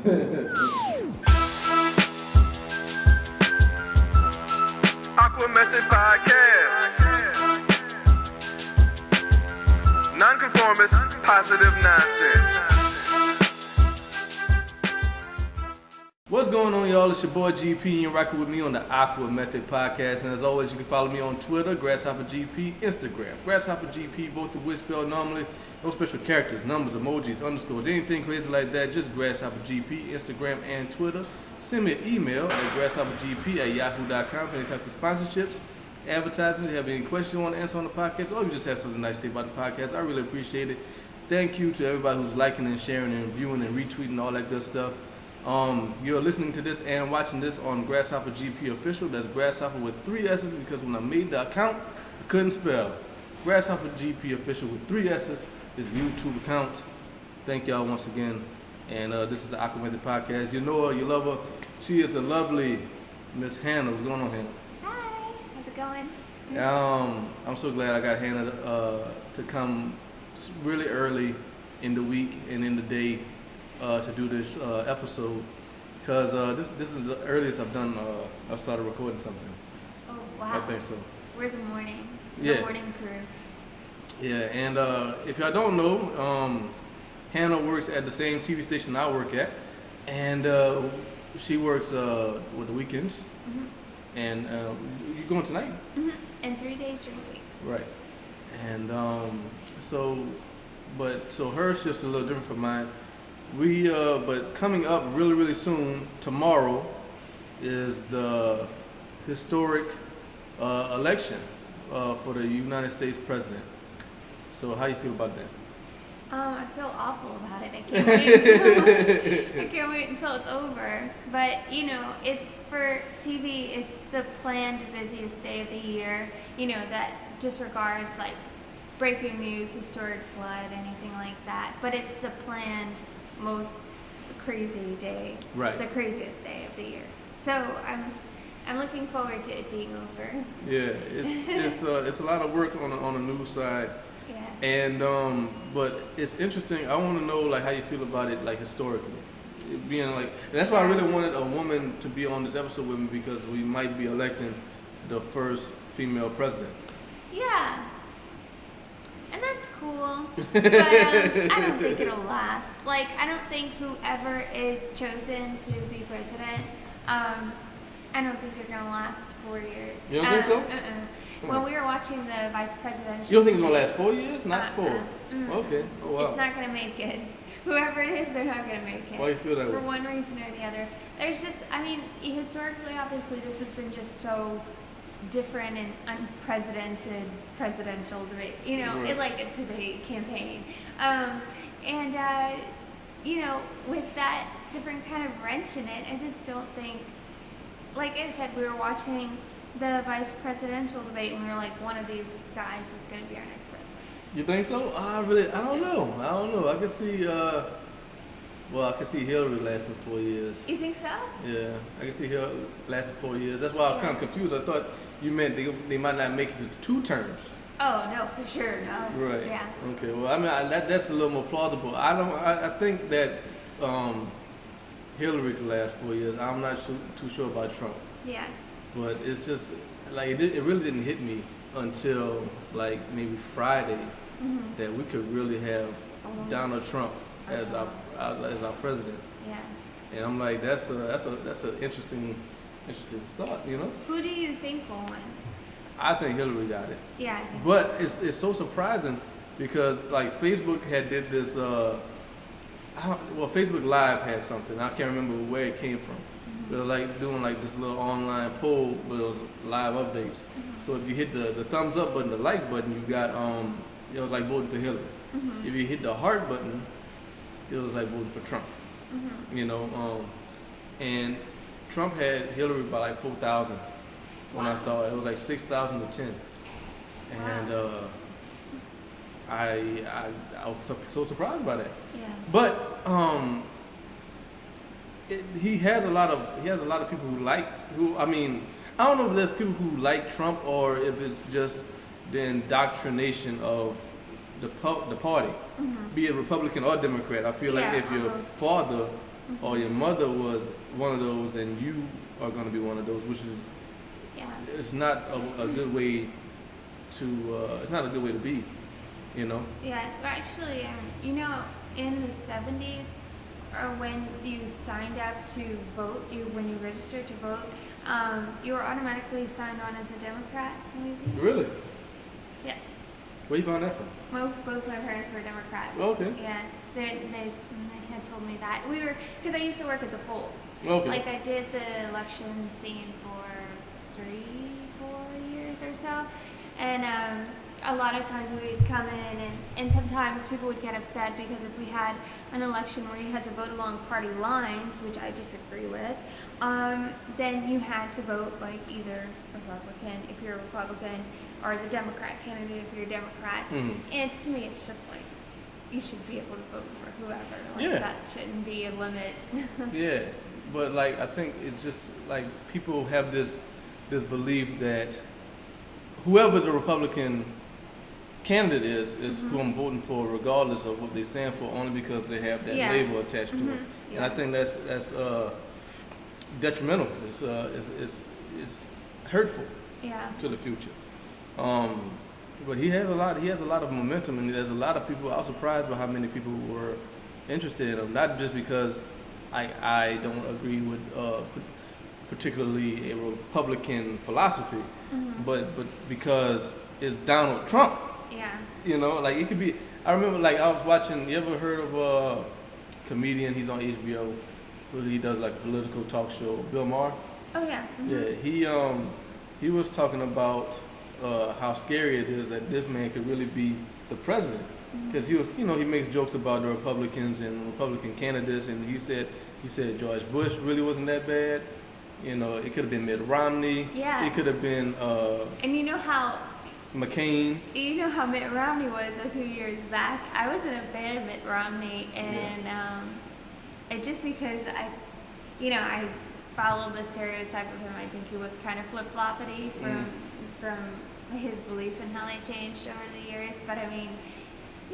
AquaMethodPodcast. Nonconformist, positive nonsense. What's going on, y'all? It's your boy GP, and you're rocking with me on the Aqua Method Podcast. And as always, you can follow me on Twitter, GrasshopperGP, Instagram, GrasshopperGP, both of which spelled normally. No special characters, numbers, emojis, underscores, anything crazy like that. Just GrasshopperGP, Instagram, and Twitter. Send me an email at GrasshopperGP@yahoo.com for any types of sponsorships, advertising. If you have any questions you want to answer on the podcast, or you just have something nice to say about the podcast, I really appreciate it. Thank you to everybody who's liking and sharing and viewing and retweeting, all that good stuff. You're listening to this and watching this on Grasshopper GP Official. That's Grasshopper with 3 S's, because when I made the account, I couldn't spell. Grasshopper GP Official with 3 S's is the YouTube account. Thank y'all once again. And this is the Aqua Method Podcast. You know her, you love her. She is the lovely Miss Hannah. What's going on, Hannah? Hi, how's it going? I'm so glad I got Hannah to come really early in the week and in the day to do this episode, because this is the earliest I've done. I started recording something. Oh wow! I think so. We're the morning crew. Yeah, and if y'all don't know, Hannah works at the same TV station I work at, and she works with the weekends. Mm-hmm. And you going tonight? Mm-hmm. And 3 days during the week. Right. And so her shift's a little different from mine. But coming up really soon, tomorrow, is the historic election for the United States president. So how you feel about that? I feel awful about it. I can't wait until it's over. But you know, it's for TV. It's the planned busiest day of the year. You know, that disregards like breaking news, historic flood, anything like that. But it's the planned most crazy day, right? The craziest day of the year. So I'm looking forward to it being over. Yeah, it's a lot of work on the news side. Yeah. And but it's interesting. I want to know like how you feel about it, like historically, it being like. And that's why I really wanted a woman to be on this episode with me, because we might be electing the first female president. Yeah. And that's cool, but I don't think it'll last. Like, I don't think whoever is chosen to be president, I don't think they're gonna last 4 years. You don't think so? When we were watching the vice presidential, you don't think it's gonna last 4 years? Not 4. Okay. Oh wow. It's not gonna make it. Whoever it is, they're not gonna make it. Why do you feel that way? For one reason or the other. There's just, I mean, historically, obviously, this has been just so different and unprecedented presidential debate, you know, right. Like a debate campaign, you know, with that different kind of wrench in it, I just don't think, like I said, we were watching the vice presidential debate and we were like, one of these guys is going to be our next president. You think so? I don't know. I can see, I can see Hillary lasting 4 years. You think so? Yeah, I can see Hillary lasting 4 years. That's why I was kind of confused. I thought you meant they might not make it to 2 terms. Oh no, for sure, no. Right. Yeah. Okay. Well, I mean, that's a little more plausible. I think that Hillary could last 4 years. I'm not too sure about Trump. Yeah. But it's just like it really didn't hit me until like maybe Friday that we could really have Donald Trump as our president. Yeah. And I'm like, that's an interesting thought, you know. Who do you think will win? I think Hillary got it. Yeah. I think But it's so surprising because like Facebook had did this. Facebook Live had something. I can't remember where it came from. It was like doing like this little online poll, but it was live updates. So if you hit the thumbs up button, the like button, you got it was like voting for Hillary. If you hit the heart button, it was like voting for Trump. You know, and Trump had Hillary by like 4,000 when I saw it. It was like 6,000 to 10, and I was so surprised by that. Yeah. But he has a lot of people who I mean, I don't know if there's people who like Trump or if it's just the indoctrination of the party, be it Republican or Democrat. I feel like if your father or your mother was one of those, and you are going to be one of those, which is Yeah. it's not a good way to it's not a good way to be, you know. Yeah, actually, in the 70s, or when you signed up to vote, when you registered to vote, you were automatically signed on as a Democrat in Louisiana. Really? Yeah. Where you found that from? Both my parents were Democrats. Okay. Yeah, they had told me that. Because I used to work at the polls. Okay. Like, I did the election scene for 3-4 years or so. And a lot of times we'd come in, and sometimes people would get upset because if we had an election where you had to vote along party lines, which I disagree with, then you had to vote like either Republican if you're a Republican, or the Democrat candidate if you're a Democrat. And to me, it's just like, you should be able to vote for whoever. Like, Yeah. that shouldn't be a limit. Yeah, but like I think it's just like people have this belief that whoever the Republican candidate is who I'm voting for, regardless of what they stand for, only because they have that Yeah. label attached to it. And I Yeah. think that's detrimental. It's hurtful Yeah. to the future. But he has a lot of momentum, and there's a lot of people. I was surprised by how many people were interested in him. Not just because I don't agree with particularly a Republican philosophy, but because it's Donald Trump. Yeah. You know, like it could be. I remember, like I was watching. You ever heard of a comedian? He's on HBO. He does like a political talk show. Bill Maher. Oh, yeah. Yeah, he was talking about how scary it is that this man could really be the president, because he makes jokes about the Republicans and Republican candidates, and he said George Bush really wasn't that bad. You know, it could have been Mitt Romney. Yeah. It could have been And you know how McCain. Mitt Romney was a few years back? I wasn't a fan of Mitt Romney, and it just because I follow the stereotype of him. I think he was kind of flip-floppity from his beliefs and how they changed over the years. But I mean,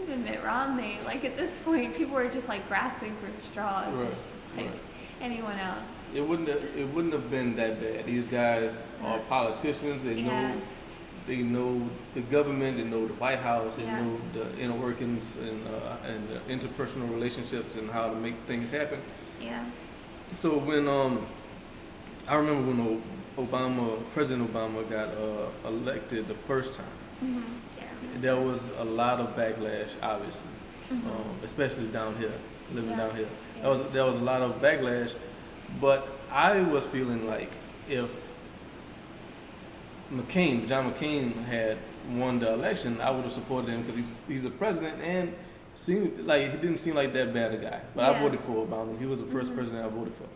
even Mitt Romney, like at this point, people are just like grasping for straws. Right, It's just like anyone else. It wouldn't have been that bad. These guys are politicians. They know the government. They know the White House. They know the inner workings and the interpersonal relationships and how to make things happen. Yeah. So when I remember when President Obama got elected the first time, Yeah. there was a lot of backlash, obviously, especially down here, living down here. Yeah. There was a lot of backlash, but I was feeling like if John McCain had won the election, I would have supported him because he's a president and seemed like he didn't seem like that bad a guy. But I voted for Obama. He was the first president I voted for.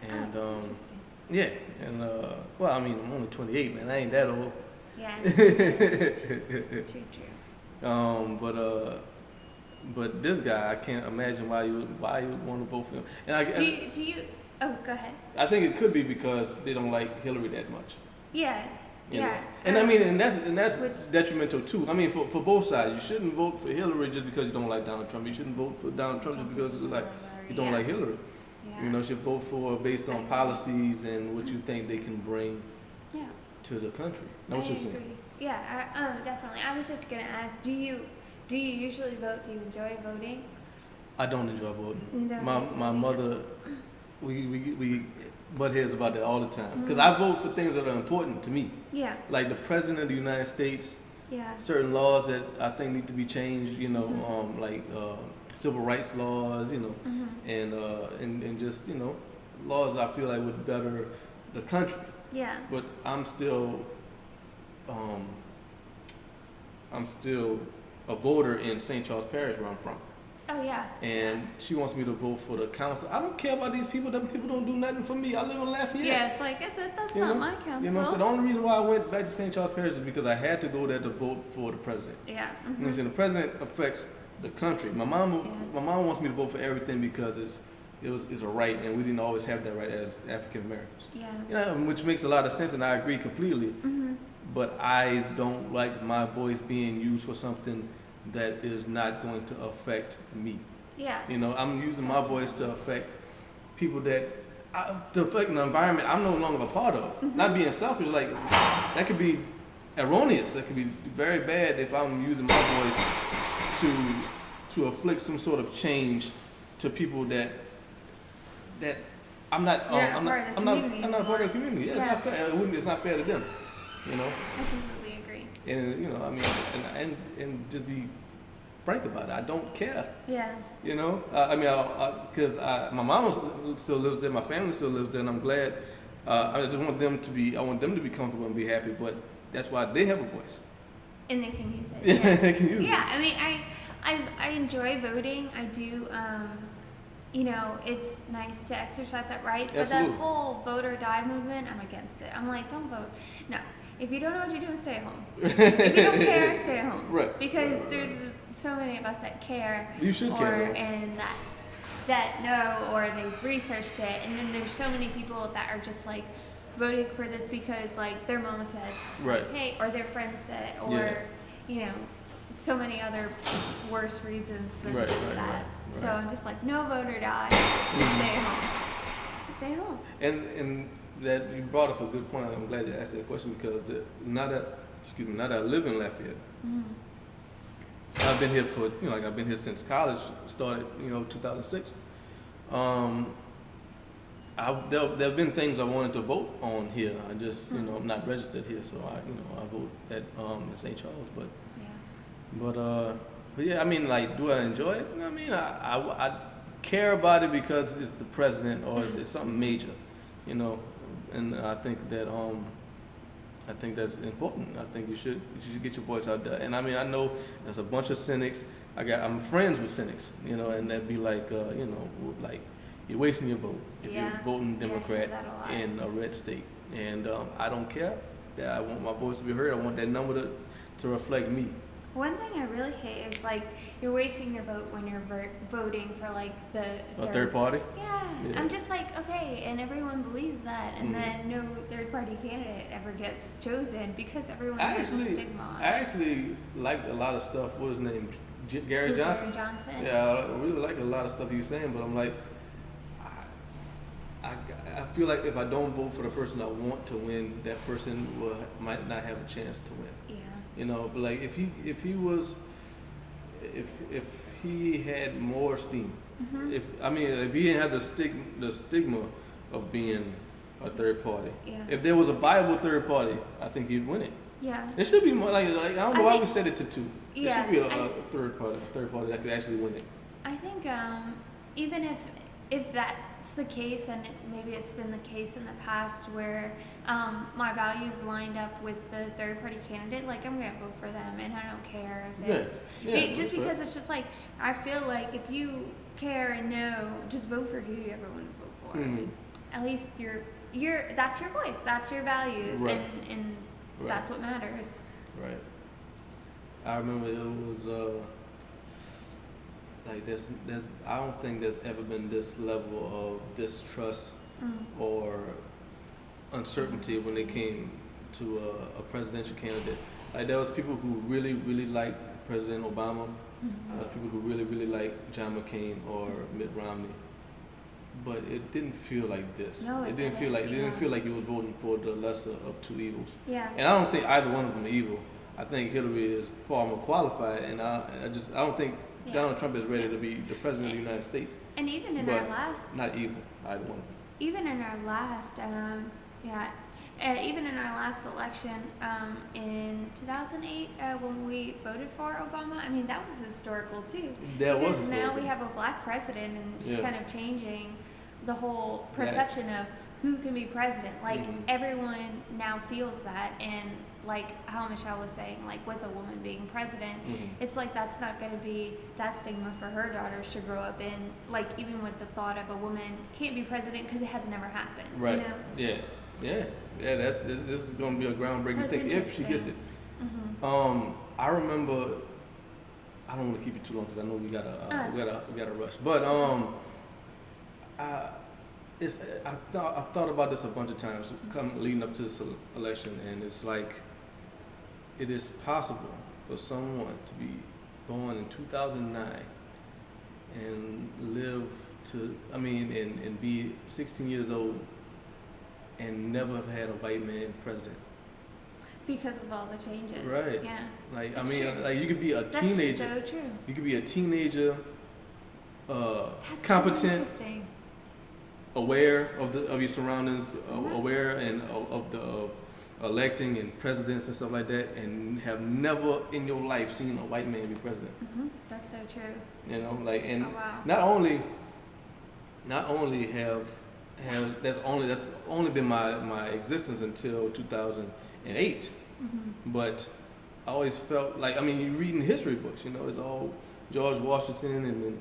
And Interesting. yeah, and well, I mean, I'm only 28, man. I ain't that old. Yeah. True. But this guy, I can't imagine why you would want to vote for him. And Do you? Oh, go ahead. I think it could be because they don't like Hillary that much. Yeah. You know? Yeah. And I mean, and that's Which- detrimental too. I mean, for both sides, you shouldn't vote for Hillary just because you don't like Donald Trump. You shouldn't vote for Donald Trump just because it's like you don't like Hillary. Yeah. You know, you should vote for based on policies and what you think they can bring Yeah. to the country. Know what I you're agree. saying? Yeah. Definitely. I was just gonna ask. Do you usually vote? Do you enjoy voting? I don't enjoy voting. You don't My vote my either? mother, we butt heads about that all the time because I vote for things that are important to me, Yeah. like the president of the United States. Yeah. Certain laws that I think need to be changed, you know, like civil rights laws, you know, and just, you know, laws that I feel like would better the country. Yeah. But I'm still a voter in St. Charles Parish where I'm from. Oh yeah. And she wants me to vote for the council. I don't care about these people. Them people don't do nothing for me. I live in Lafayette. Yeah. It's like that's You not know? my council. You know, so the only reason why I went back to St. Charles Parish is because I had to go there to vote for the president. Yeah. You know what I'm saying? The president affects the country. My mom wants me to vote for everything because it's a right, and we didn't always have that right as African Americans. Yeah. You know, which makes a lot of sense, and I agree completely. But I don't like my voice being used for something that is not going to affect me. Yeah. You know, I'm using my voice to affect people that to affect an environment I'm no longer a part of. Not being selfish, like that could be erroneous. That could be very bad if I'm using my voice to afflict some sort of change to people that I'm not. I'm not a part of the community. Yeah, it's not fair. It's not fair to them. You know. I completely agree. And you know, I mean, and just be frank about it. I don't care. Yeah. You know, because my mom still lives there, my family still lives there, and I'm glad. I just want them to be. I want them to be comfortable and be happy. But that's why they have a voice. And they can use it. Yeah, they can use it. Yeah, I mean, I enjoy voting. I do. You know, it's nice to exercise that right. But Absolutely. that whole vote or die movement, I'm against it. I'm like, don't vote. No. If you don't know what you're doing, stay at home. If you don't care, stay at home. Right. Because there's so many of us that care. You should care. And that know, or they've researched it. And then there's so many people that are just like voting for this because like their mama said, Right. hey, or their friend said, or Yeah. you know, so many other worse reasons than Right, just right, that. right, So right. I'm just like, no vote or die. Just stay home. Just stay home. And that you brought up a good point. I'm glad you asked that question because now that I live in Lafayette, I've been here for I've been here since college started. 2006. There have been things I wanted to vote on here. I just I'm not registered here, so I vote at in St. Charles, but. Yeah. But yeah, I mean, like, do I enjoy it? I mean, I care about it because it's the president or it's something major, and I think that's important. I think you should get your voice out there. And I mean, I know there's a bunch of cynics. I'm friends with cynics, and that'd be like, like you're wasting your vote if you're voting Democrat in a red state. And I don't care. I want my voice to be heard. I want that number to reflect me. One thing I really hate is like you're wasting your vote when you're voting for like the third party. Yeah. I'm just like, okay, and everyone believes that, and then no third party candidate ever gets chosen because everyone has a stigma on it. I actually liked a lot of stuff. What was his name? Gary Johnson. Yeah, I really like a lot of stuff he was saying, but I'm like, I feel like if I don't vote for the person I want to win, that person might not have a chance to win. Yeah. But like if he had more esteem, if he didn't have the stigma of being a third party, if there was a viable third party, I think he'd win it. Yeah. It should be more like I don't know why we set it to 2. Yeah, it should be a third party that could actually win it. I think even if that's the case, and maybe it's been the case in the past where my values lined up with the third party candidate, like I'm gonna vote for them, and I don't care if it's just because it's just like I feel like if you care and know, just vote for who you ever want to vote for. Mm-hmm. At least that's your voice, that's your values, Right. and that's what matters. Right. I remember it was like there's I don't think there's ever been this level of distrust or uncertainty when it came to a presidential candidate. Like there was people who really, really liked President Obama. There was people who really, really liked John McCain or Mitt Romney. But it didn't feel like this. No, it didn't feel like you was voting for the lesser of two evils. Yeah. And I don't think either one of them are evil. I think Hillary is far more qualified, and I don't think Donald Trump is ready to be the president of the United States. And even in our last, not evil, either one. Even in our last, even in our last election in 2008, when we voted for Obama, I mean that was historical too. That was because historical. now we have a black president, and it's kind of changing the whole perception of who can be president. Like everyone now feels that, and like how Michelle was saying, like with a woman being president, it's like that's not going to be that stigma for her daughters to grow up in. Like even with the thought of a woman can't be president because it has never happened. Right. You know? Yeah. This is going to be a groundbreaking So thing if she gets it. I remember. I don't want to keep it too long because I know we gotta rush. But I've thought about this a bunch of times leading up to this election, and it's like it is possible for someone to be born in 2009 and live and be 16 years old and never have had a white man president. Because of all the changes. Right. Yeah. Like, It's I mean, true. like you could be a That's teenager. so true. You could be a teenager, That's competent, so interesting. aware of your surroundings, aware and of electing and presidents and stuff like that, and have never in your life seen a white man be president. That's so true. You know, like, and Oh, wow. not only have that's only been my existence until 2008, but I always felt like, I mean, you read in history books, you know, it's all George Washington and then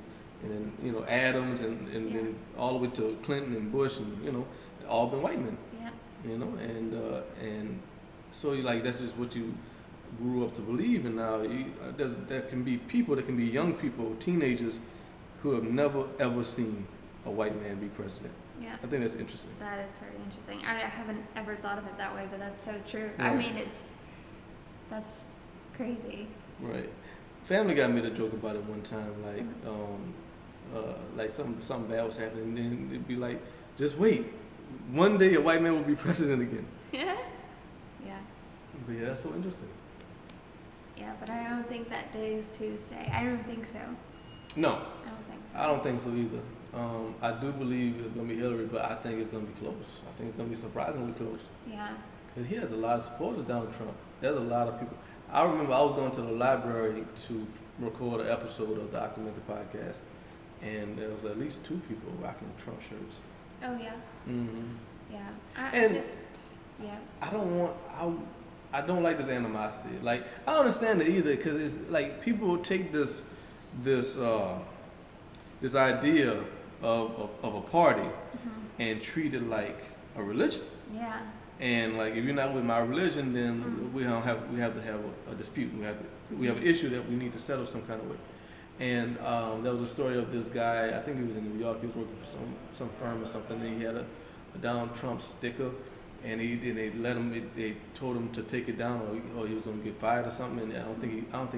you know, Adams and then all the way to Clinton and Bush, and you know, all been white men. Yeah. You know, and so you, like, that's just what you grew up to believe. And now there can be people, that can be young people, teenagers, who have never ever seen a white man be president. Yeah. I think that's interesting. That is very interesting. I haven't ever thought of it that way, but that's so true. Yeah. I mean, that's crazy. Right. Family Guy made a joke about it one time, like something bad was happening, and then it'd be like, just wait, one day a white man will be president again. Yeah. But yeah, that's so interesting. Yeah, but I don't think that day is Tuesday. I don't think so. No, I don't think so. I don't think so either. I do believe it's going to be Hillary, but I think it's going to be close. I think it's going to be surprisingly close. Yeah. Because he has a lot of supporters, Donald Trump. There's a lot of people. I remember I was going to the library to record an episode of the AquaMethodPodcast, and there was at least 2 people rocking Trump shirts. Oh, yeah. Mm-hmm. Yeah. I don't like this animosity. Like, I don't understand it either, because it's like people take this idea of a party and treat it like a religion. Yeah. And like, if you're not with my religion, then we have to have a dispute. We have an issue that we need to settle some kind of way. And there was a story of this guy. I think he was in New York. He was working for some firm or something. And he had a Donald Trump sticker, and they told him to take it down, or he was going to get fired or something. And I don't think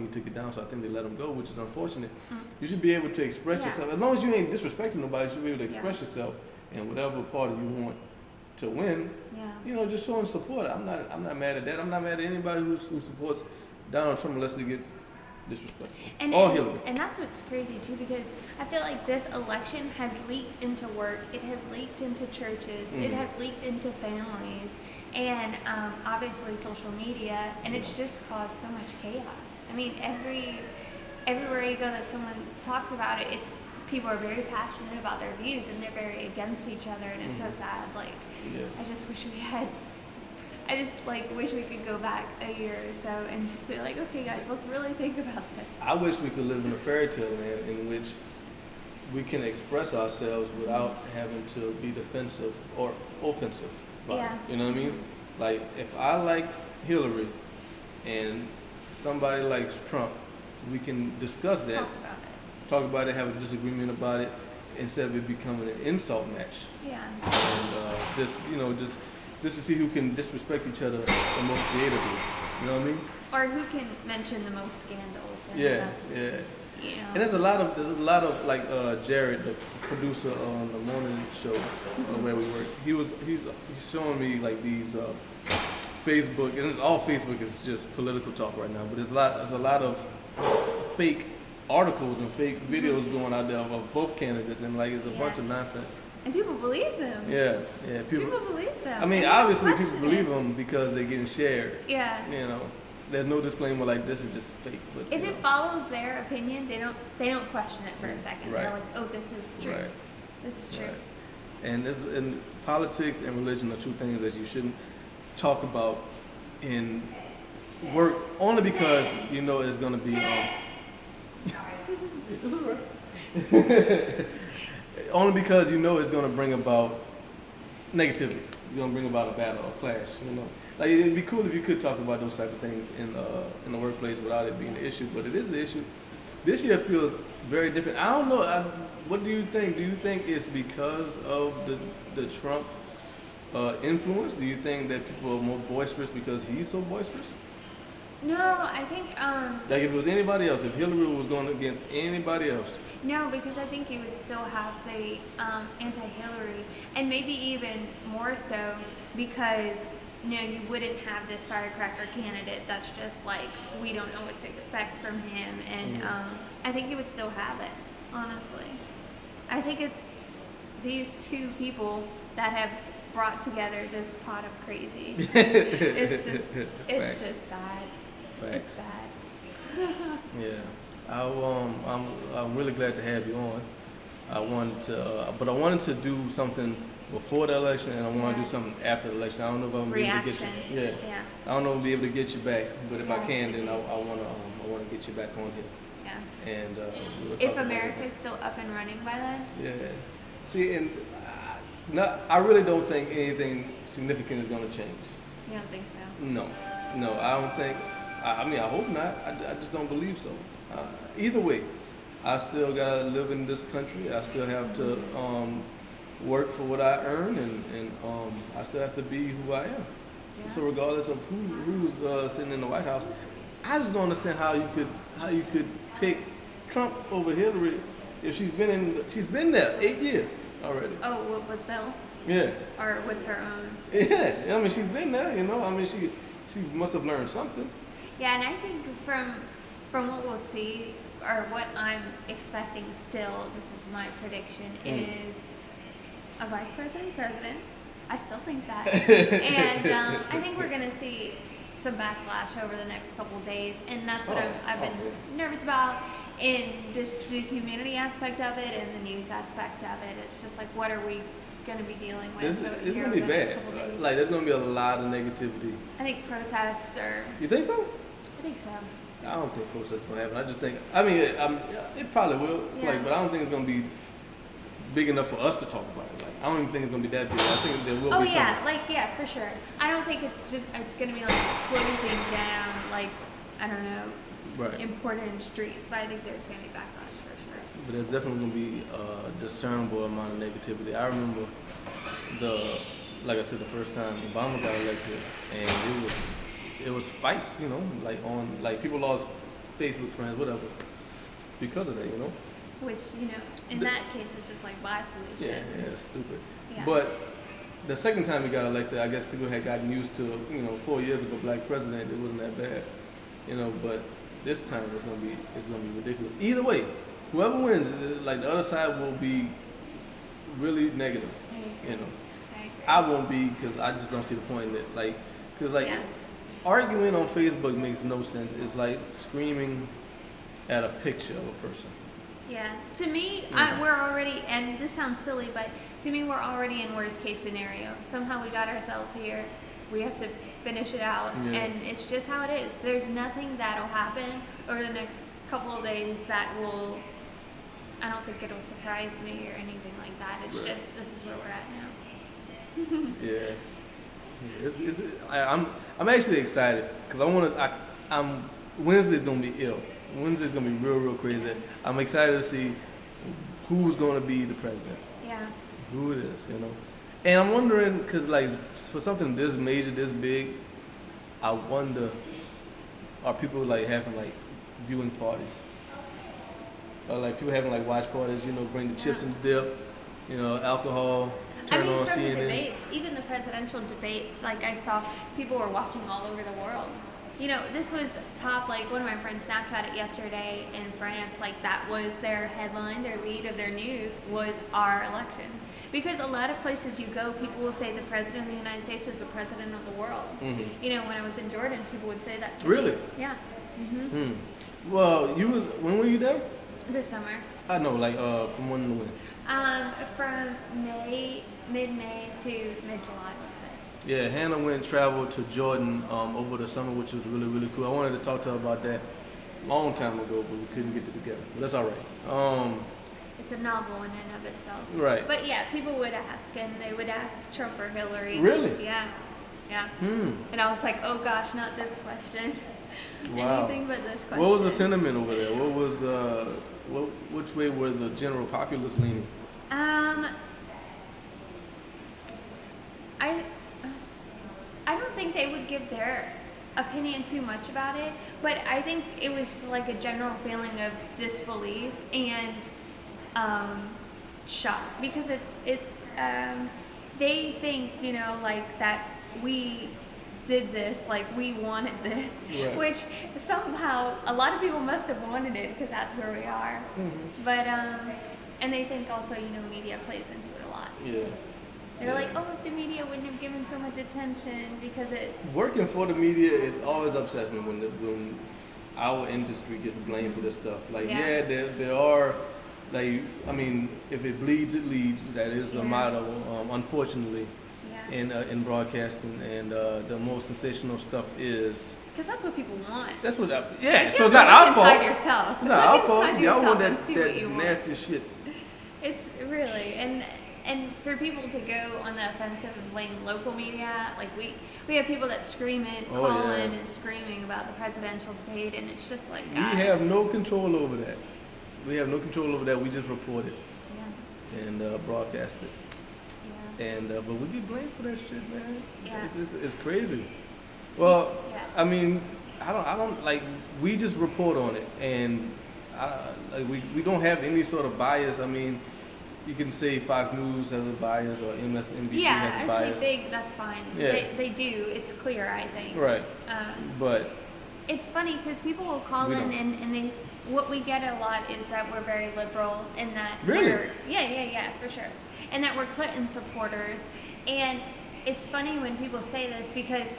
he took it down. So I think they let him go, which is unfortunate. You should be able to express yourself, as long as you ain't disrespecting nobody. You should be able to express yourself, and whatever party you want to win. Yeah. You know, just showing support. I'm not mad at that. I'm not mad at anybody who supports Donald Trump unless they get disrespectful. Or Hillary. And that's what's crazy too, because I feel like this election has leaked into work. It has leaked into churches. It has leaked into families, and obviously social media. And it's just caused so much chaos. I mean, everywhere you go that someone talks about it, people are very passionate about their views, and they're very against each other, and it's so sad. Like, I just wish wish we could go back a year or so and just say, like, okay guys, let's really think about this. I wish we could live in a fairy tale land in which we can express ourselves without having to be defensive or offensive about it. You know what I mean? Like, if I like Hillary and somebody likes Trump, we can discuss that. Talk about it, have a disagreement about it, instead of it becoming an insult match. Yeah. And just to see who can disrespect each other the most creatively. You know what I mean? Or who can mention the most scandals. And Yeah. You know. And there's a lot of like Jared, the producer on the morning show where we work. He's showing me like these Facebook, and it's all Facebook is just political talk right now. But there's a lot of fake articles and fake videos going out there of both candidates, and like it's a bunch of nonsense. And people believe them. Yeah. People believe them. I mean, and obviously people believe them because they're getting shared. Yeah. You know, there's no disclaimer like this is just fake. But if it follows their opinion, they don't question it for a second. Right. They're like, oh, this is true. Right. This is true. Right. And politics and religion are 2 things that you shouldn't talk about in work, only because you know it's going to be. It's all right. Only because you know it's going to bring about negativity. You're going to bring about a battle or clash. You know, like it'd be cool if you could talk about those type of things in the workplace without it being an issue. But it is an issue. This year feels very different. I don't know. What do you think? Do you think it's because of the Trump influence? Do you think that people are more boisterous because he's so boisterous? No, I think. Like if it was anybody else, if Hillary was going against anybody else. No, because I think you would still have the anti-Hillary, and maybe even more so because you wouldn't have this firecracker candidate that's just like, we don't know what to expect from him, and I think you would still have it, honestly. I think it's these two people that have brought together this pot of crazy. it's just bad. Facts. It's bad. Yeah, I'm really glad to have you on. I wanted to do something before the election, and I want to do something after the election. I don't know if I'm gonna be able to get you. Yeah. I don't know if I'll be able to get you back, but if I can, then I want to get you back on here. Yeah. And if America is still up and running by then. Yeah. See, and I really don't think anything significant is going to change. You don't think so? No, I don't think. I mean, I hope not. I just don't believe so. Either way, I still gotta live in this country. I still have to work for what I earn, and I still have to be who I am. Yeah. So regardless of who's sitting in the White House, I just don't understand how you could pick Trump over Hillary if she's been there 8 years already. Oh, with Bill? Yeah. Or with her own? Yeah, I mean, she's been there, I mean, she must have learned something. Yeah, and I think from what we'll see, or what I'm expecting still, this is my prediction, is a vice president. I still think that. And I think we're going to see some backlash over the next couple of days, and that's what I've been nervous about in the community aspect of it and the news aspect of it. It's just like, what are we going to be dealing with? It's going to be bad. Like, there's going to be a lot of negativity. I think protests are... You think so? I think so. I don't think protests are going to happen. I just think, it probably will, but I don't think it's going to be big enough for us to talk about it. Like, I don't even think it's going to be that big. I think there will be something. For sure. I don't think it's going to be like closing down, like, I don't know, important streets, but I think there's going to be backlash for sure. But there's definitely going to be a discernible amount of negativity. I remember like I said, the first time Obama got elected, and it was fights, like people lost Facebook friends, whatever, because of that, Which, in that case, it's just like, bye, Felicia. Yeah, it's stupid. Yeah. But the second time he got elected, I guess people had gotten used to, 4 years of a black president, it wasn't that bad, but this time it's gonna be ridiculous. Either way, whoever wins, like the other side will be really negative, I agree. I won't be, because I just don't see the point in it. Arguing on Facebook makes no sense. It's like screaming at a picture of a person. Yeah. To me, we're already, and this sounds silly, but to me, we're already in worst case scenario. Somehow we got ourselves here. We have to finish it out, and it's just how it is. There's nothing that'll happen over the next couple of days that will, I don't think it'll surprise me or anything like that. It's just, this is where we're at now. Yeah. I'm actually excited because Wednesday's gonna be ill. Wednesday's gonna be real crazy. I'm excited to see who's gonna be the president. Yeah. Who it is, And I'm wondering, because for something this major, this big, I wonder, are people having viewing parties? Or people having watch parties, bring the chips and dip, alcohol, turn on from CNN. The debates, even the presidential debates, I saw people were watching all over the world. This was top, one of my friends Snapchatted yesterday in France, that was their headline, their lead of their news was our election. Because a lot of places you go, people will say the president of the United States is the president of the world. Mm-hmm. When I was in Jordan, people would say that to Really? me. Yeah. Mm-hmm. Well, when were you there? This summer. I know, from when to when? From mid-May to mid-July, let's say. Yeah, Hannah traveled to Jordan over the summer, which was really cool. I wanted to talk to her about that a long time ago, but we couldn't get it together. But that's all right. It's a novel in and of itself. Right. But yeah, people would ask, and they would ask Trump or Hillary. Really? Yeah. And I was like, oh gosh, not this question. Wow. Anything but this question. What was the sentiment over there? What was which way were the general populace leaning? I don't think they would give their opinion too much about it, but I think it was a general feeling of disbelief, and shocked because it's they think, you know, like that we did this, like we wanted this, Right. which somehow a lot of people must have wanted it because that's where we are. But and they think also, you know, media plays into it a lot. Yeah. They're like, oh, if the media wouldn't have given so much attention because it's Working for the media, it always upsets me when our industry gets blamed for this stuff. Like, Yeah. there are, like, I mean, if it bleeds, it leads. That is the Yeah. motto, unfortunately, yeah, in broadcasting. And the more sensational stuff is. because that's what people want. That's what. You Yeah. have So it's to not look our inside fault. yourself. It's not Look our inside fault. Y'all yourself want and see what you that want. nasty shit. It's really and for people to go on the offensive and blame local media, like we have people that scream it, Oh, call yeah. in and screaming about the presidential debate, and it's just like, We guys. have no control over that. We have no control over that. We just report it Yeah, and broadcast it. yeah, And but we get blamed for that shit, man. Yeah. It's crazy. Well, Yeah. I mean, I don't like. We just report on it, and like we don't have any sort of bias. I mean, you can say Fox News has a bias or MSNBC yeah. has a I bias, think that's fine. Yeah. They do. It's clear, I think. right? But It's funny because people will call We in don't. and they what we get a lot is that we're very liberal and that Really? we're yeah for sure, and that we're Clinton supporters. And it's funny when people say this because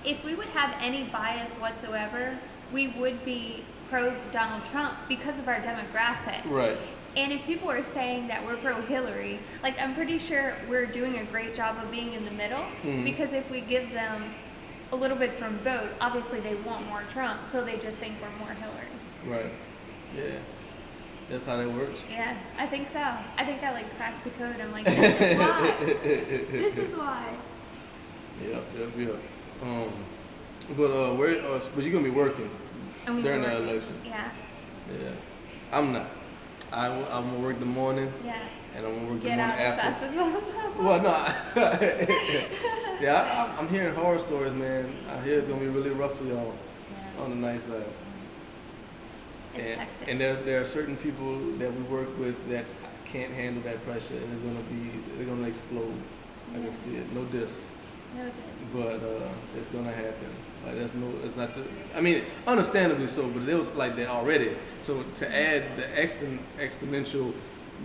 if we would have any bias whatsoever, we would be pro Donald Trump because of our demographic. right, And if people are saying that we're pro Hillary, like I'm pretty sure we're doing a great job of being in the middle because if we give them a little bit from both, obviously they want more Trump, so they just think we're more Hillary. right, yeah. That's how that works. Yeah, I think so. I think I like cracked the code. I'm like, this is why. This is why. Yep. But you're gonna be working And we during were the working. election. Yeah, Yeah, I'm not. I'm gonna work the morning, yeah. and I'm gonna work Get the out morning as after. fast as possible. Well, no. Yeah, I'm hearing horror stories, man. I hear it's gonna be really rough for y'all Yeah. on the nice side. It's And, hectic. and there are certain people that we work with that can't handle that pressure, and they're gonna explode. I Yeah. can see it. No diss, No diss. but it's gonna happen. Like it's not. I mean, understandably so, but it was like that already. So to add the exponential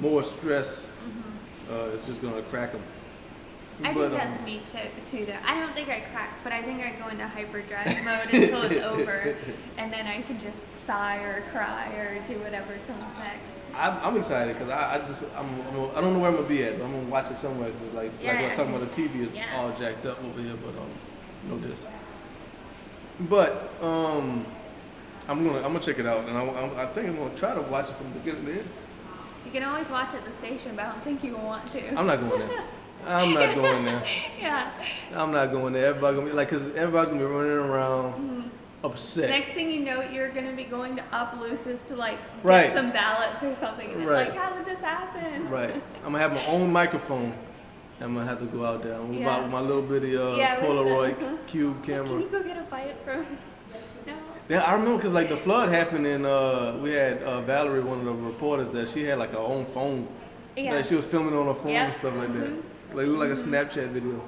more stress, it's just gonna crack them. I think that's me too though. I don't think I crack, but I think I go into hyperdrive mode until it's over, and then I can just sigh or cry or do whatever comes next. I'm excited because I don't know where I'm gonna be at, but I'm gonna watch it somewhere because like I was talking about, the TV is Yeah. all jacked up over here, but no diss. But I'm gonna check it out, and I think I'm gonna try to watch it from the beginning to the end. You can always watch at the station, but I don't think you will want to. I'm not going there. I'm not going there. Yeah. I'm not going there. Everybody gonna be like, cause everybody's gonna be running around upset. Next thing you know, you're gonna be going to Opelousas to like Right. get some ballots or something, and it's Right. like, how did this happen? Right. I'm gonna have my own microphone. I'm gonna have to go out there with Yeah. my little bitty Yeah, with Polaroid the- cube Can camera. you go get a bite from? No. Yeah, I remember because like the flood happened and we had Valerie, one of the reporters, that she had like her own phone. Yeah. Like she was filming on her phone Yep. and stuff like that. Like it looked like a Snapchat video.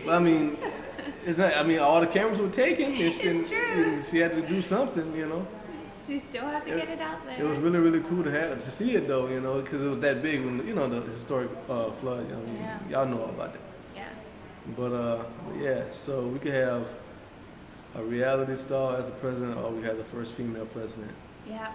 But I mean, it's not. I mean, all the cameras were taken. And It's true. and she had to do something, you know. So you still have to get it out there. It was really, really cool to see it though, you know, because it was that big when the historic flood. I mean, Yeah. y'all know all about that. Yeah. But yeah, so we could have a reality star as the president, or we have the first female president. Yeah.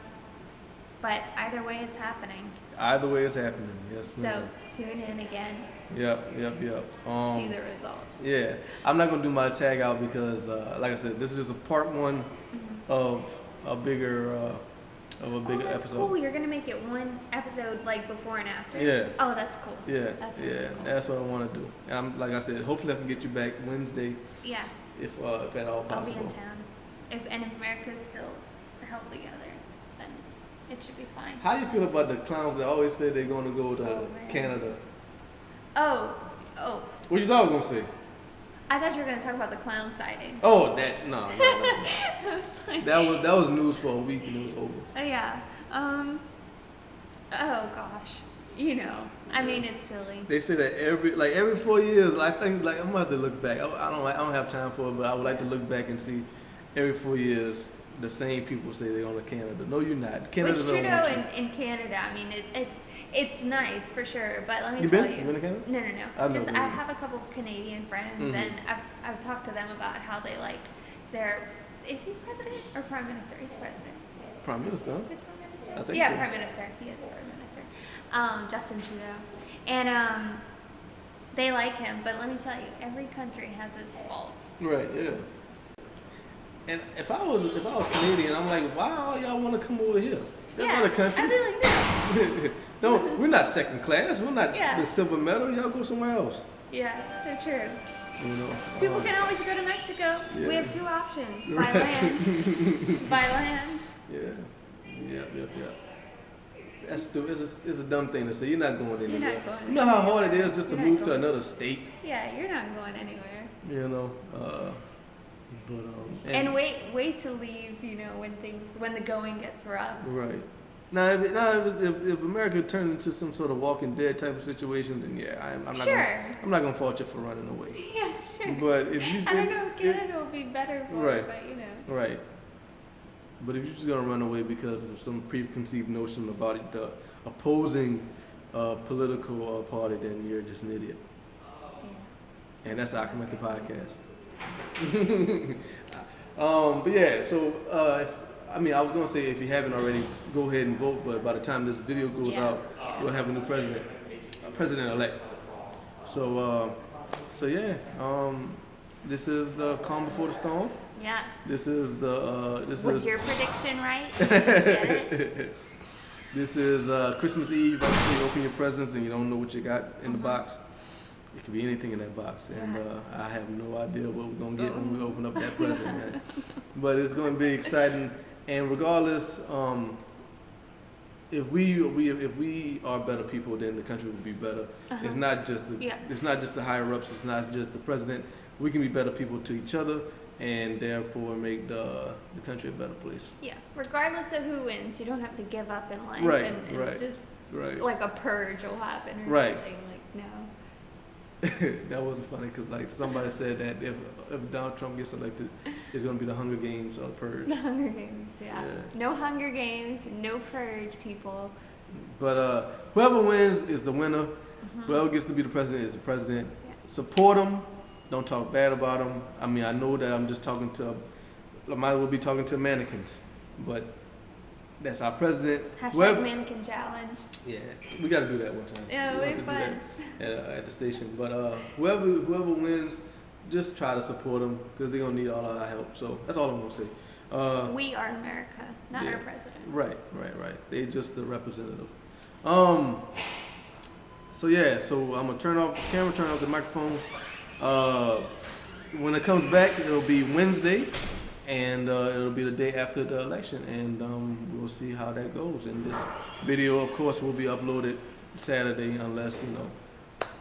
But either way, it's happening. Either way, it's happening. Yes, So ma'am. tune in again. Yep. See the results. Yeah, I'm not gonna do my tag out because, like I said, this is just a part one of a bigger That's episode. cool. You're gonna make it one episode like before and after. Yeah. Oh, that's cool. Yeah, That's really cool. that's what I want to do. And I'm, like I said, hopefully I can get you back Wednesday Yeah. if at all I'll be possible. in town. If America's still held together, then it should be fine. How do you feel about the clowns that always say they're going to go to Oh, man. Canada? Oh. What you thought I was gonna say? I thought you were gonna talk about the clown sighting. Oh, that no. I was like, That was news for a week and it was over. oh yeah. Oh gosh, you know, I mean it's silly. They say that every 4 years. I think I'm gonna have to look back. I don't have time for it, but I would like to look back and see every 4 years the same people say they're going to Canada. No, you're not. Canada Which don't Trudeau want you. in Canada, I mean it's nice for sure, but let me You tell been? you. You been to Canada? No. I've Just never I been. have a couple of Canadian friends, Mhm. and I've talked to them about how they like their. Is he president or prime minister? He's president. Prime Minister, huh? He's prime minister. I think yeah, so. prime minister. He is prime minister. Justin Trudeau, and they like him. But let me tell you, every country has its faults. Right, yeah. And if I was Canadian, I'm like, why all y'all want to come over here? There's other countries. I'd be like, no. Don't. We're not second class. We're not Yeah. the silver medal. Y'all go somewhere else. Yeah, so true. You know. People can always go to Mexico. Yeah. We have two options: by land, by land. Yeah. Yep. That's it's a dumb thing to say. You're not going anywhere. not going You know how hard it is just to You're not move to going. another state. Yeah, you're not going anywhere. You know. But And wait to leave. You know, when the going gets rough. Right. Now, if America turned into some sort of Walking Dead type of situation, then yeah, I'm not. Sure. I'm not gonna fault you for running away. Yeah, sure. But if you, I don't know. Canada will be better for Right. it, but you know. right. But if you're just gonna run away because of some preconceived notion about the opposing political party, then you're just an idiot. Yeah. And that's the AquaMethodPodcast. But yeah, so I was gonna say if you haven't already, go ahead and vote. But by the time this video goes Yeah. out, we'll have a new president-elect. So yeah, this is the calm before the storm. Yeah. This is the Was your prediction right? Did you get it? This is Christmas Eve. After you open your presents and you don't know what you got in the box. It could be anything in that box, and I have no idea what we're gonna get when we open up that present, man. But it's gonna be exciting, and regardless, if we are better people, then the country will be better. It's not just the higher ups. It's not just the president. We can be better people to each other, and therefore make the country a better place. Yeah. Regardless of who wins, you don't have to give up in life. Right, And right, just right. like a purge will happen or Right. something. Like no. That was funny because like somebody said that if Donald Trump gets elected, it's gonna be the Hunger Games or the Purge. The Hunger Games, yeah. Yeah. No Hunger Games, no purge, people. But whoever wins is the winner. Whoever gets to be the president is the president. Yeah. Support him. Don't talk bad about him. I mean, I know that I'm just talking to. I might as well be talking to mannequins, but that's our president. Hashtag mannequin challenge. Yeah, we got to do that one time. Yeah, We'll it'll have be to do fun. that at the station. But whoever wins, just try to support them because they're gonna need all our help. So that's all I'm gonna say. We are America, not yeah. our president. Right. They just the representative. So yeah, so I'm gonna turn off this camera, turn off the microphone. When it comes back, it'll be Wednesday, and it'll be the day after the election, and we'll see how that goes. And this video, of course, will be uploaded Saturday, unless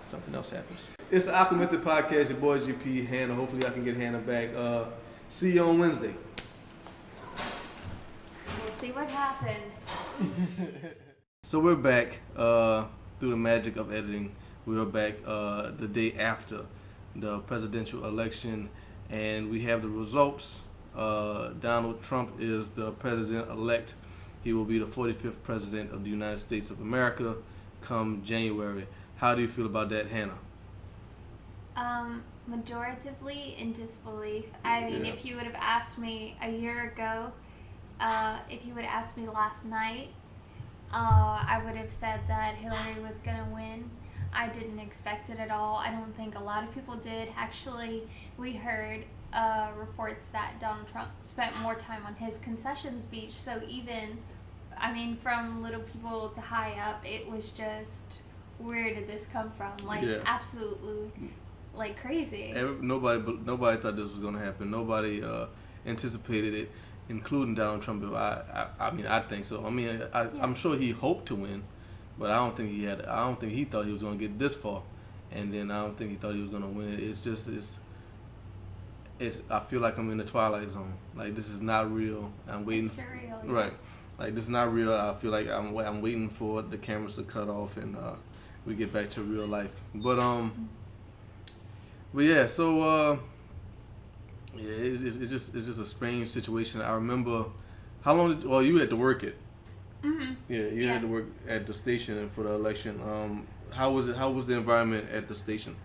something else happens. It's the AquaMethodPodcast. Your boy GP, Hannah. Hopefully, I can get Hannah back. See you on Wednesday. We'll see what happens. So we're back through the magic of editing. We are back the day after the presidential election, and we have the results. Donald Trump is the president-elect. He will be the 45th president of the United States of America come January. How do you feel about that, Hannah? Majoritively in disbelief. I mean, Yeah. if you would have asked me a year ago, if you would have asked me last night, I would have said that Hillary was going to win. I didn't expect it at all. I don't think a lot of people did. Actually, we heard reports that Donald Trump spent more time on his concession speech. So even, I mean, from little people to high up, it was just, where did this come from? Like, Yeah. absolutely, like crazy. Nobody thought this was going to happen. Nobody anticipated it, including Donald Trump. I mean, I think so. I mean, I'm sure he hoped to win, but I don't think he had. I don't think he thought he was going to get this far, and then I don't think he thought he was going to win. It's just I feel like I'm in the Twilight Zone. Like, this is not real. I'm waiting. It's surreal. Right. Like, this is not real. I feel like I'm waiting for the cameras to cut off and we get back to real life. But yeah, so yeah, it's just a strange situation. I remember how long you had to work it. Mm-hmm. Yeah, you had to work at the station for the election. How was it? How was the environment at the station?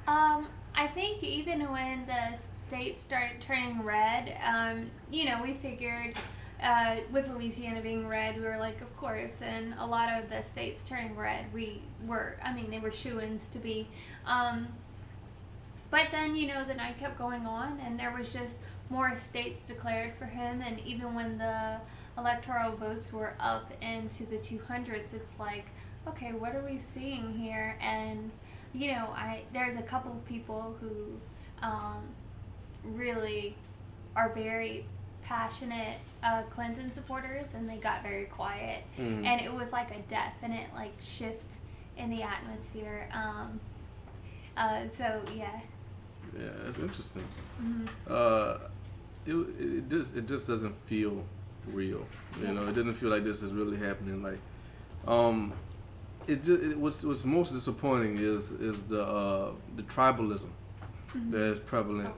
I think even when the state started turning red, we figured with Louisiana being red, we were like, of course, and a lot of the states turning red, they were shoo-ins to be. But then, the night kept going on, and there was just more states declared for him, and even when the electoral votes were up into the 200s, it's like, okay, what are we seeing here? And there's a couple of people who really are very passionate Clinton supporters, and they got very quiet. Mm-hmm. And it was like a definite shift in the atmosphere. So yeah. Yeah, that's interesting. Mm-hmm. It just doesn't feel real. It doesn't feel like this is really happening. What's most disappointing is the tribalism that is prevalent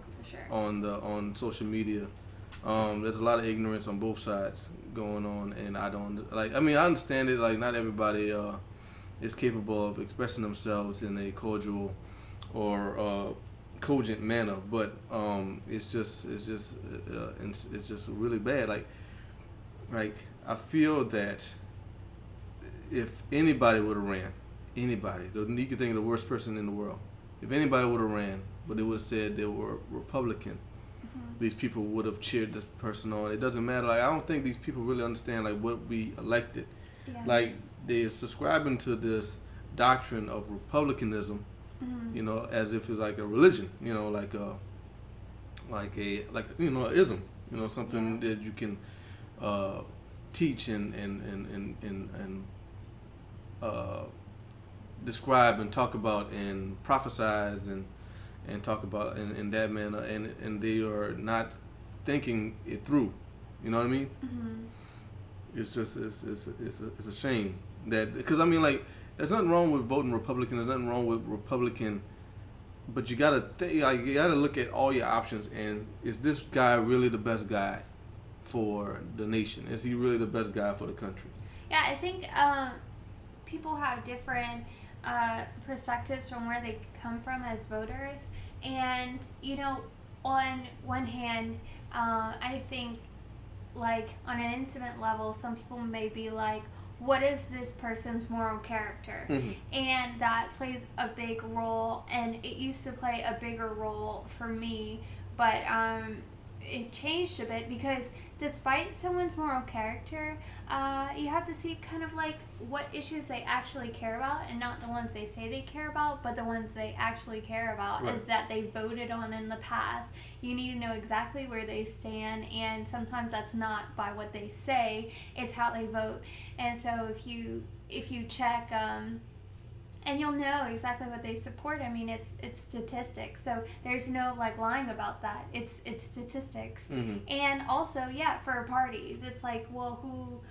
on social media. There's a lot of ignorance on both sides going on, and I understand it. Like, not everybody is capable of expressing themselves in a cordial or cogent manner, but it's just really bad. Like I feel that if anybody would have ran, you can think of the worst person in the world. If anybody would have ran, but they would have said they were Republican, mm-hmm. these people would have cheered this person on. It doesn't matter. I don't think these people really understand what we elected. Yeah. They're subscribing to this doctrine of republicanism, mm-hmm. As if it's like a religion, ism, something that you can teach and describe and talk about and prophesize and talk about in that manner, and they are not thinking it through. You know what I mean? Mm-hmm. It's just it's a shame that, because there's nothing wrong with voting Republican. There's nothing wrong with Republican, but you gotta you gotta look at all your options. And is this guy really the best guy for the nation? Is he really the best guy for the country? Yeah, I think people have different perspectives from where they come from as voters, and on one hand, I think on an intimate level, some people may be like, what is this person's moral character? Mm-hmm. And that plays a big role, and it used to play a bigger role for me, but it changed a bit, because despite someone's moral character, you have to see kind of what issues they actually care about, and not the ones they say they care about, but the ones they actually care about, right. And that they voted on in the past. You need to know exactly where they stand, and sometimes that's not by what they say, it's how they vote. And so if you check, and you'll know exactly what they support. It's statistics, so there's no lying about that. It's statistics. Mm-hmm. And also, for parties, it's who,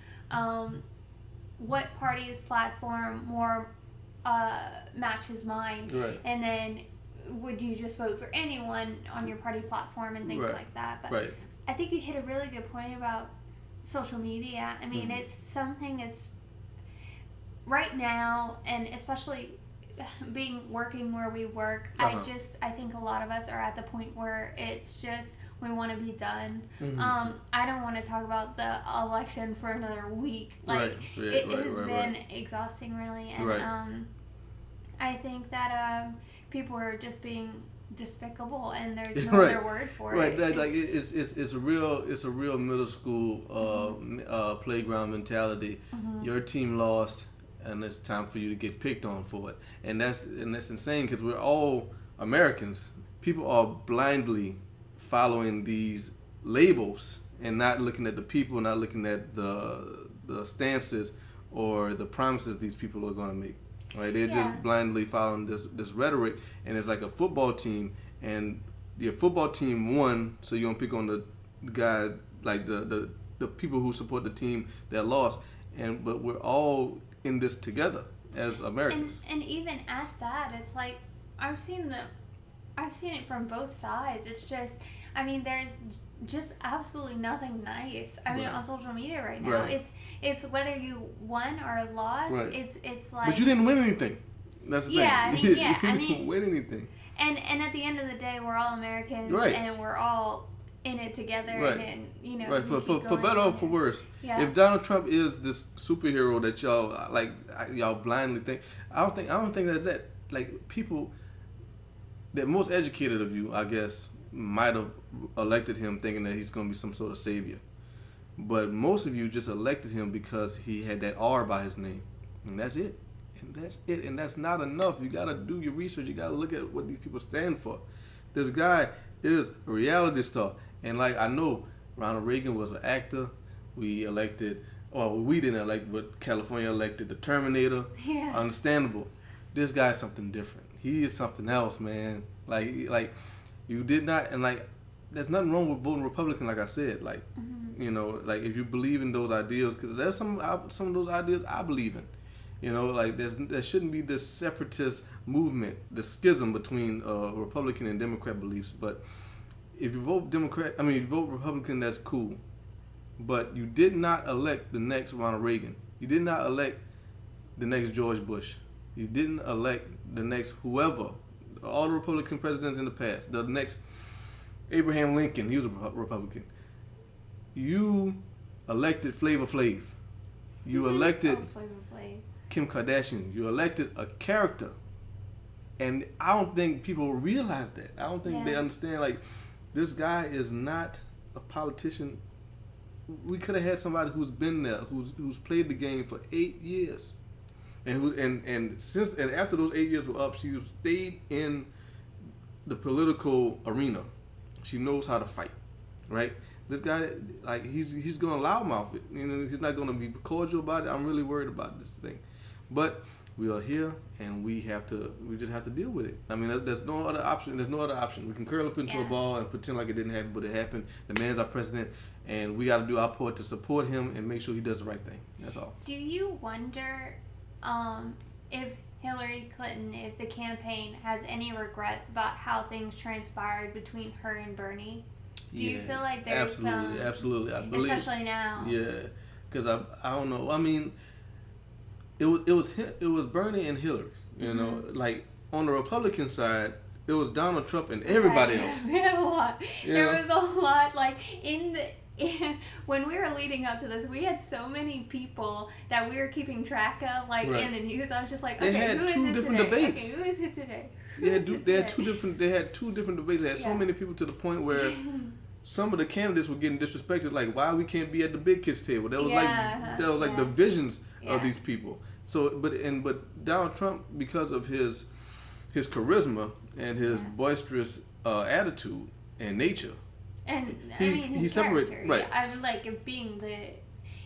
what party's platform more matches mine, right. And then would you just vote for anyone on your party platform and things, right. like that. But right. I think you hit a really good point about social media. Mm-hmm. It's something that's right now, and especially working where we work, uh-huh. I think a lot of us are at the point where it's just, we want to be done. Mm-hmm. I don't want to talk about the election for another week. It has been exhausting, really. And right. I think that people are just being despicable, and there's no right. other word for it. Right, it's a real middle school mm-hmm. Playground mentality. Mm-hmm. Your team lost, and it's time for you to get picked on for it, and that's insane, because we're all Americans. People are blindly following these labels and not looking at the people, not looking at the stances or the promises these people are going to make. Right? They're just blindly following this rhetoric, and it's like a football team, and your football team won, so you're gonna pick on the guy, the the people who support the team that lost, but we're all in this together as Americans. And even at that, it's like I've seen it from both sides. It's just, I mean, there's just absolutely nothing nice. I mean, Right. on social media right now, Right. it's whether you won or lost. Right. It's like. But you didn't win anything. That's the Yeah, thing. I mean, yeah, you I didn't mean- win anything. And at the end of the day, we're all Americans, Right. and we're all in it together, Right. and you know, Right, we for keep going better or on for it. worse. Yeah. If Donald Trump is this superhero that y'all blindly think, I don't think that's that. Like, people that most educated of you, I guess, might have elected him thinking that he's going to be some sort of savior. But most of you just elected him because he had that R by his name. And that's it. And that's not enough. You got to do your research. You got to look at what these people stand for. This guy is a reality star. And like, I know Ronald Reagan was an actor. We didn't elect, but California elected the Terminator. Yeah. Understandable. This guy's something different. He is something else, man. Like you did not, and like, there's nothing wrong with voting Republican. Like I said, like, you know, like if you believe in those ideas, because there's some of those ideas I believe in. You know, like there shouldn't be this separatist movement, the schism between Republican and Democrat beliefs. But if you vote if you vote Republican, that's cool. But you did not elect the next Ronald Reagan. You did not elect the next George Bush. You didn't elect the next whoever. All the Republican presidents in the past. The next Abraham Lincoln, he was a Republican. You elected Flavor Flav. You elected Oh, Flavor Flav. Kim Kardashian. You elected a character. And I don't think people realize that. I don't think they understand, like, this guy is not a politician. We could have had somebody who's been there, who's played the game for 8 years. And after those 8 years were up, she stayed in the political arena. She knows how to fight, right? This guy, like, he's gonna loudmouth it. You know, he's not gonna be cordial about it. I'm really worried about this thing, but we are here, and we just have to deal with it. I mean, there's no other option. There's no other option. We can curl up into a ball and pretend like it didn't happen, but it happened. The man's our president, and we got to do our part to support him and make sure he does the right thing. That's all. Do you wonder if Hillary Clinton, if the campaign has any regrets about how things transpired between her and Bernie? Do you feel like there's absolutely, I believe, especially now? Yeah, because I don't know. I mean, it was Bernie and Hillary. You know, like on the Republican side, it was Donald Trump and everybody else. We had a lot. You There know? was a lot. Like when we were leading up to this, we had so many people that we were keeping track of, like in the news. I was just like, They okay, had who is two it different today? debates. Okay, who is it today? They had two different debates. They had so many people to the point where some of the candidates were getting disrespected. Like, why we can't be at the big kids table? That was like divisions of these people. So, but Donald Trump, because of his charisma and his boisterous attitude and nature, And he separated, character. right. Yeah, I mean, like being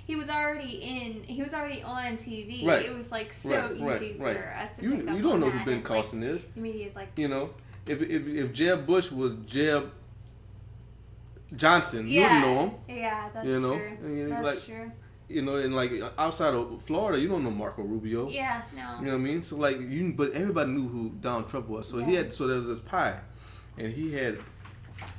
he was already on TV. Right. It was like so easy for us to pick up you don't on know that. who Ben It's Carson is. The media is like, You know, if Jeb Bush was Jeb Johnson, you wouldn't know him. Yeah, that's You know? true. And That's like, true. You know, and like outside of Florida, you don't know Marco Rubio. Yeah, no. You know what I mean? So like but everybody knew who Donald Trump was. So there was this pie, and he had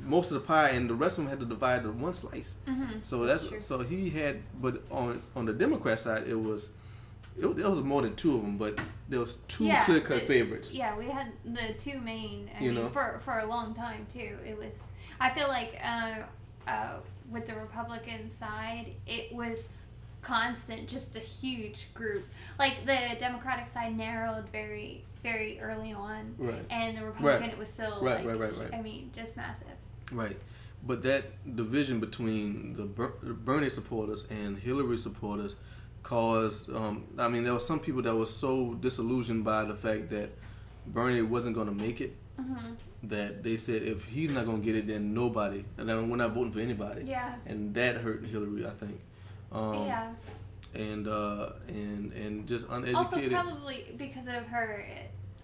most of the pie, and the rest of them had to divide the one slice. Mm-hmm. So that's true. so he had, but on the Democrat side, there was more than two of them, but there was two clear-cut favorites. Yeah, we had the two main. I You mean, know? for a long time too. It was. I feel like with the Republican side, it was constant, just a huge group. Like the Democratic side narrowed very, very early on, Right. and the Republican it was still Right. I mean, just massive. Right. But that division between the Bernie supporters and Hillary supporters caused, I mean, there were some people that were so disillusioned by the fact that Bernie wasn't going to make it, that they said, if he's not going to get it, then nobody, and then we're not voting for anybody. Yeah. And that hurt Hillary, I think. Yeah. And just uneducated. Also, probably because of her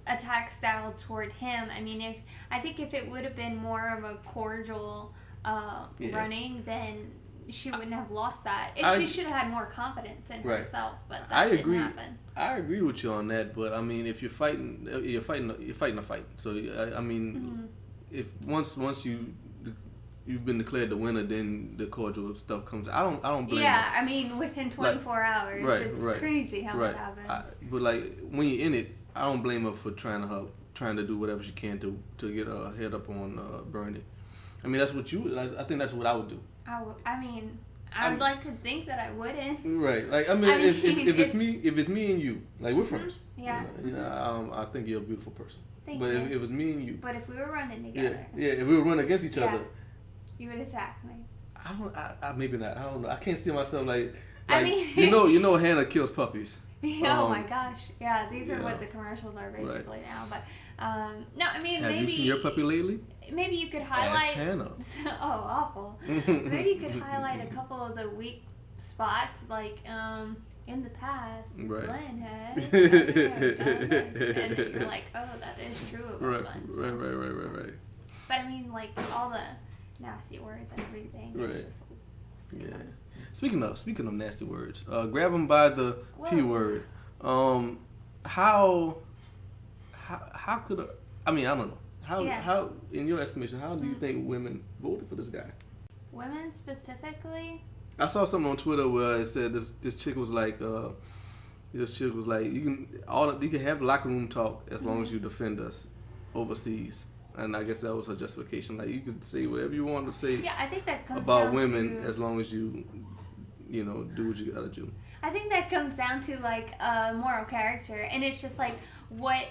attack style toward him. I mean, I think if it would have been more of a cordial running, then she wouldn't have lost that. She should have had more confidence in herself, but that didn't happen. I agree with you on that, but I mean, if you're fighting a fight. So I mean, if once you've been declared the winner, then the cordial stuff comes. I don't blame. Yeah, I mean, within 24 hours, it's crazy how that happens. But like when you're in it, I don't blame her for trying to do whatever she can to get her head up on Bernie. I mean, that's what I think that's what I would do. I mean, I would like to think that I wouldn't. Right. Like I mean, if it's me and you, like we're friends. Yeah. You know, I think you're a beautiful person. Thank but you. if it was me and you. But if we were running together. Yeah. If we were running against each other. You would attack me. I maybe not. I don't know. I can't see myself like I mean, you know Hannah kills puppies. Oh my gosh. Yeah, these are what the commercials are basically now. But no, I mean, have you seen your puppy lately? Maybe you could highlight. Ask Hannah. Oh, awful. Maybe you could highlight a couple of the weak spots, like in the past, Glenn had done this. And you're like, oh, that is true about Glenn. So. Right. But I mean, like all the nasty words and everything. Right. It's just, yeah. Speaking of nasty words, grab them by the P word. How could I mean, I don't know. How in your estimation, how do you think women voted for this guy? Women specifically? I saw something on Twitter where it said this chick was like you can have locker room talk as long as you defend us overseas. And I guess that was her justification. Like, you could say whatever you want to say I think that comes about down women to, as long as you do what you gotta do. I think that comes down to, like, moral character. And it's just, like, what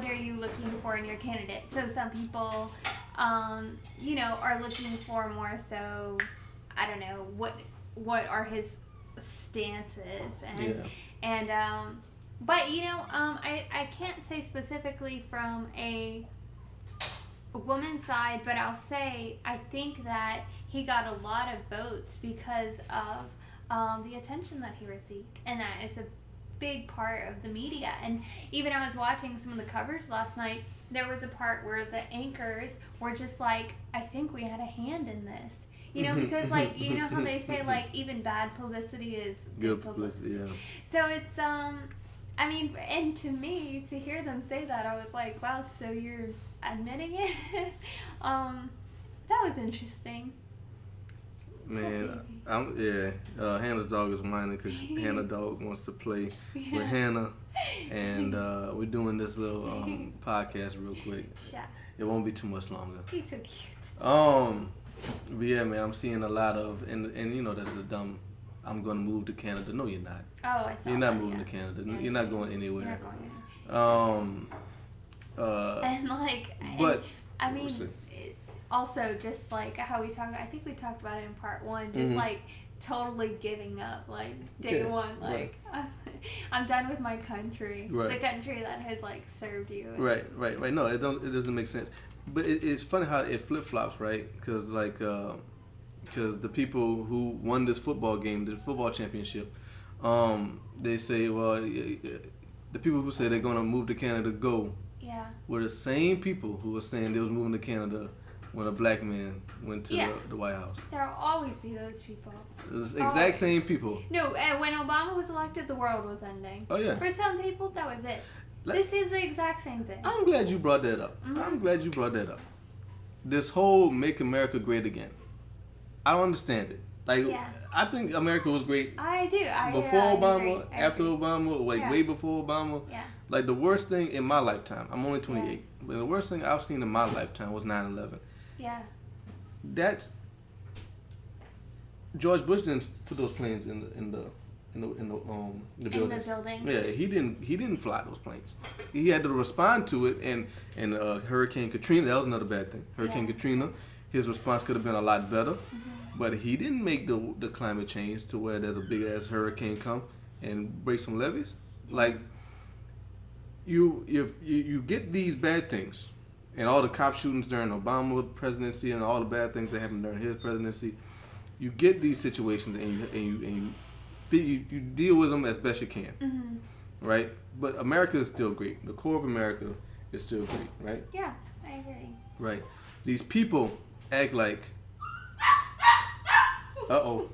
are you looking for in your candidate? So some people, are looking for more so, I don't know, what are his stances. But, I can't say specifically from a woman's side, but I'll say I think that he got a lot of votes because of the attention that he received, and that is a big part of the media. And even I was watching some of the coverage last night, there was a part where the anchors were just like, I think we had a hand in this, because like how they say like even bad publicity is good publicity. Yeah. So it's I mean, and to me, to hear them say that, I was like, wow, so you're admitting it? That was interesting. Man, Hannah's dog is whining because Hannah dog wants to play with Hannah, and we're doing this little podcast real quick. Yeah. It won't be too much longer. He's so cute. But yeah, man, I'm seeing a lot of, and that's the dumb, I'm going to move to Canada. No, you're not. Oh, I saw You're not that, moving to Canada. Yeah, you're not going anywhere. You're not going anywhere. And like, but I mean, also just like how we talked about, I think we talked about it in part one, just like totally giving up, like day one, like I'm done with my country, the country that has like served you. Right. No, it doesn't make sense. But it's funny how it flip flops, right? Because because the people who won this football game, the football championship, they say, well, the people who say they're going to move to Canada were the same people who were saying they was moving to Canada when a black man went to the White House. There'll always be those people. It was the exact same people. No, when Obama was elected, the world was ending. Oh, yeah. For some people, that was it. This is the exact same thing. I'm glad you brought that up. This whole Make America Great Again. I don't understand it. Like, I think America was great. I do. Before Obama, after Obama, way before Obama. Yeah. Like, the worst thing in my lifetime, I'm only 28, but the worst thing I've seen in my lifetime was 9/11. Yeah. That George Bush didn't put those planes in the buildings. In the building. Yeah, he didn't fly those planes. He had to respond to it, and Hurricane Katrina, that was another bad thing. Hurricane Katrina, his response could have been a lot better, but he didn't make the climate change to where there's a big ass hurricane come and break some levees. Like, you get these bad things, and all the cop shootings during Obama's presidency and all the bad things that happened during his presidency. You get these situations and you deal with them as best you can, right? But America is still great. The core of America is still great, right? Yeah, I agree. Right. These people act like Uh-oh.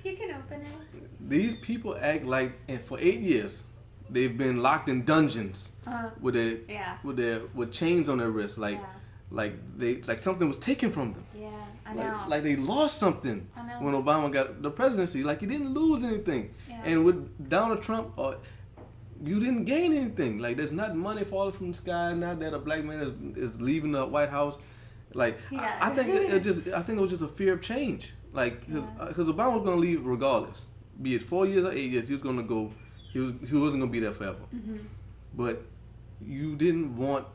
You can open it. These people act like, and for 8 years, they've been locked in dungeons with with chains on their wrists, like something was taken from them. Yeah, I know. Like they lost something I know. when Obama got the presidency. Like he didn't lose anything, and with Donald Trump, you didn't gain anything. Like there's not money falling from the sky. Not that a black man is leaving the White House. Like I think it was just a fear of change. Like because Obama was gonna leave regardless, be it 4 years or 8 years. He was gonna go. He wasn't gonna be there forever. Mm-hmm. But you didn't want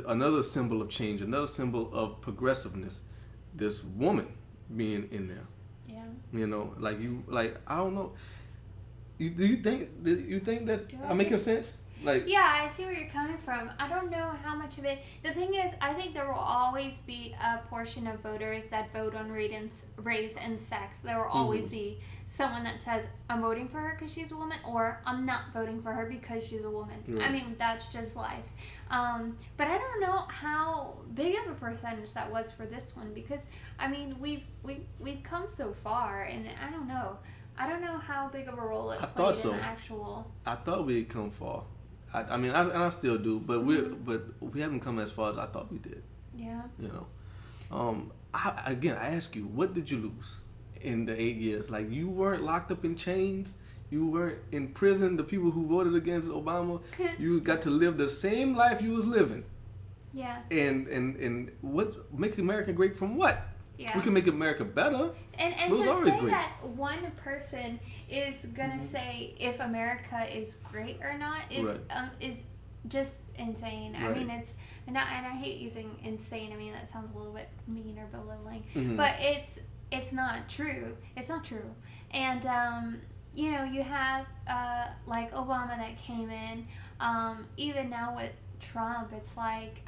another symbol of change, another symbol of progressiveness. This woman being in there. Yeah. You know, I don't know. Do you think that I'm making sense? Like, yeah, I see where you're coming from. I don't know how much of it. The thing is, I think there will always be a portion of voters that vote on race and sex. There will always be someone that says, I'm voting for her because she's a woman, or I'm not voting for her because she's a woman. Right. I mean, that's just life. But I don't know how big of a percentage that was for this one, because I mean, we've come so far, and I don't know how big of a role it played in the actual. I thought we had come far. I mean, I still do, but we haven't come as far as I thought we did. Yeah. You know, I ask you, what did you lose in the 8 years? Like, you weren't locked up in chains. You weren't in prison. The people who voted against Obama, you got to live the same life you was living. Yeah. And what make America great from what? Yeah. We can make America better. And to say that one person is gonna say if America is great or not is just insane. Right. I mean, and I hate using insane. I mean, that sounds a little bit mean or belittling, but it's not true. It's not true. And you know, you have like Obama that came in. Even now with Trump, it's like.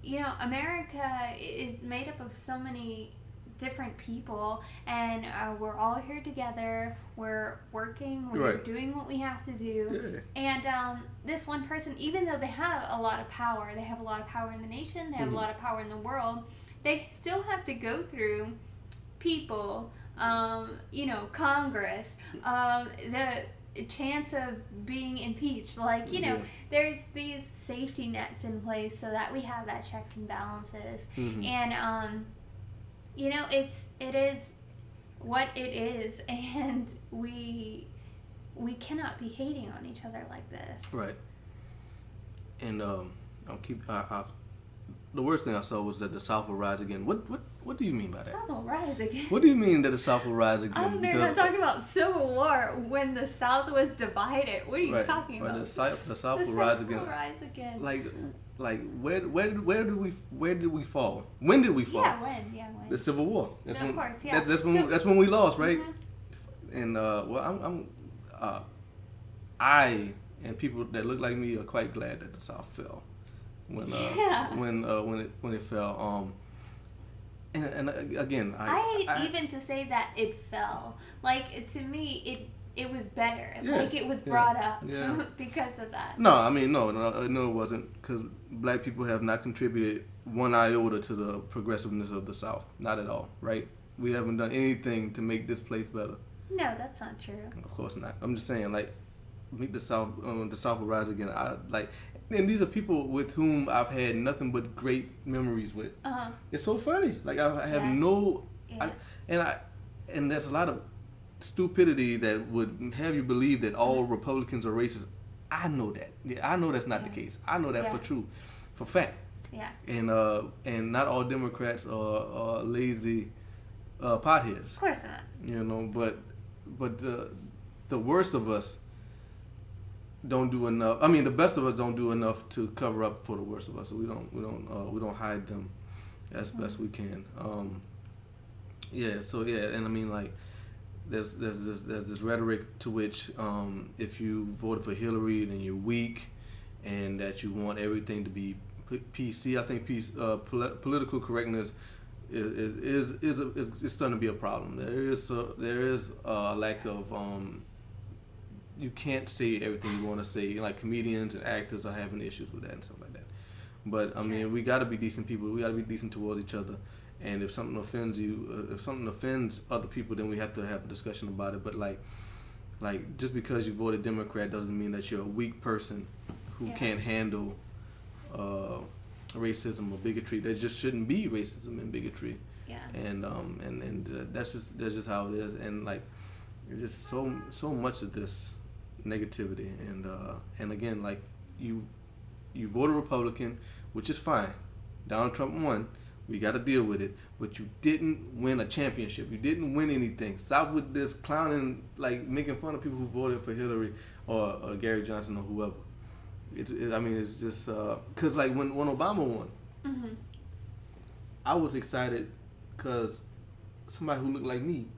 You know, America is made up of so many different people, and we're all here together. We're working. We're doing what we have to do. Yeah. And this one person, even though they have a lot of power, they have a lot of power in the nation, they have a lot of power in the world, they still have to go through people, you know, Congress, the chance of being impeached, like, you know, there's these safety nets in place so that we have that checks and balances, and you know, it is what it is, and we cannot be hating on each other like this, right? And the worst thing I saw was that the South will rise again. What do you mean by that? South will rise again. What do you mean that the South will rise again? They're not talking about Civil War when the South was divided. What are you talking about? The South will rise again. Will rise again. Like where did we fall? When did we fall? Yeah, when? The Civil War. Of course, yeah. That's when we lost, right? And I and people that look like me are quite glad that the South fell. When it fell, and again, I hate even to say that it fell. Like, to me, it was better. Yeah, like, it was brought up because of that. No, I mean no, it wasn't, because black people have not contributed one iota to the progressiveness of the South. Not at all, right? We haven't done anything to make this place better. No, that's not true. Of course not. I'm just saying, like, make the South will rise again. And these are people with whom I've had nothing but great memories with. It's so funny. Like, I have and there's a lot of stupidity that would have you believe that all Republicans are racist. I know that. Yeah, I know that's not the case. I know that for fact. Yeah. And not all Democrats are lazy potheads. Of course not. You know, but the worst of us don't do enough. I mean, the best of us don't do enough to cover up for the worst of us. So we don't hide them as best we can. And I mean, like, there's this rhetoric to which if you voted for Hillary, then you're weak, and that you want everything to be PC. I think political correctness is starting to be a problem. There is a lack of you can't say everything you want to say. Like, comedians and actors are having issues with that and stuff like that. But I mean, we got to be decent people. We got to be decent towards each other. And if something offends you, if something offends other people, then we have to have a discussion about it. But like just because you voted Democrat doesn't mean that you're a weak person who can't handle racism or bigotry. There just shouldn't be racism and bigotry. Yeah. And that's just how it is. And like, there's just so much of this negativity. And again, like you voted Republican, which is fine. Donald Trump won. We got to deal with it. But you didn't win a championship. You didn't win anything. Stop with this clowning, like making fun of people who voted for Hillary or Gary Johnson or whoever. It's just because like when Obama won, I was excited because somebody who looked like me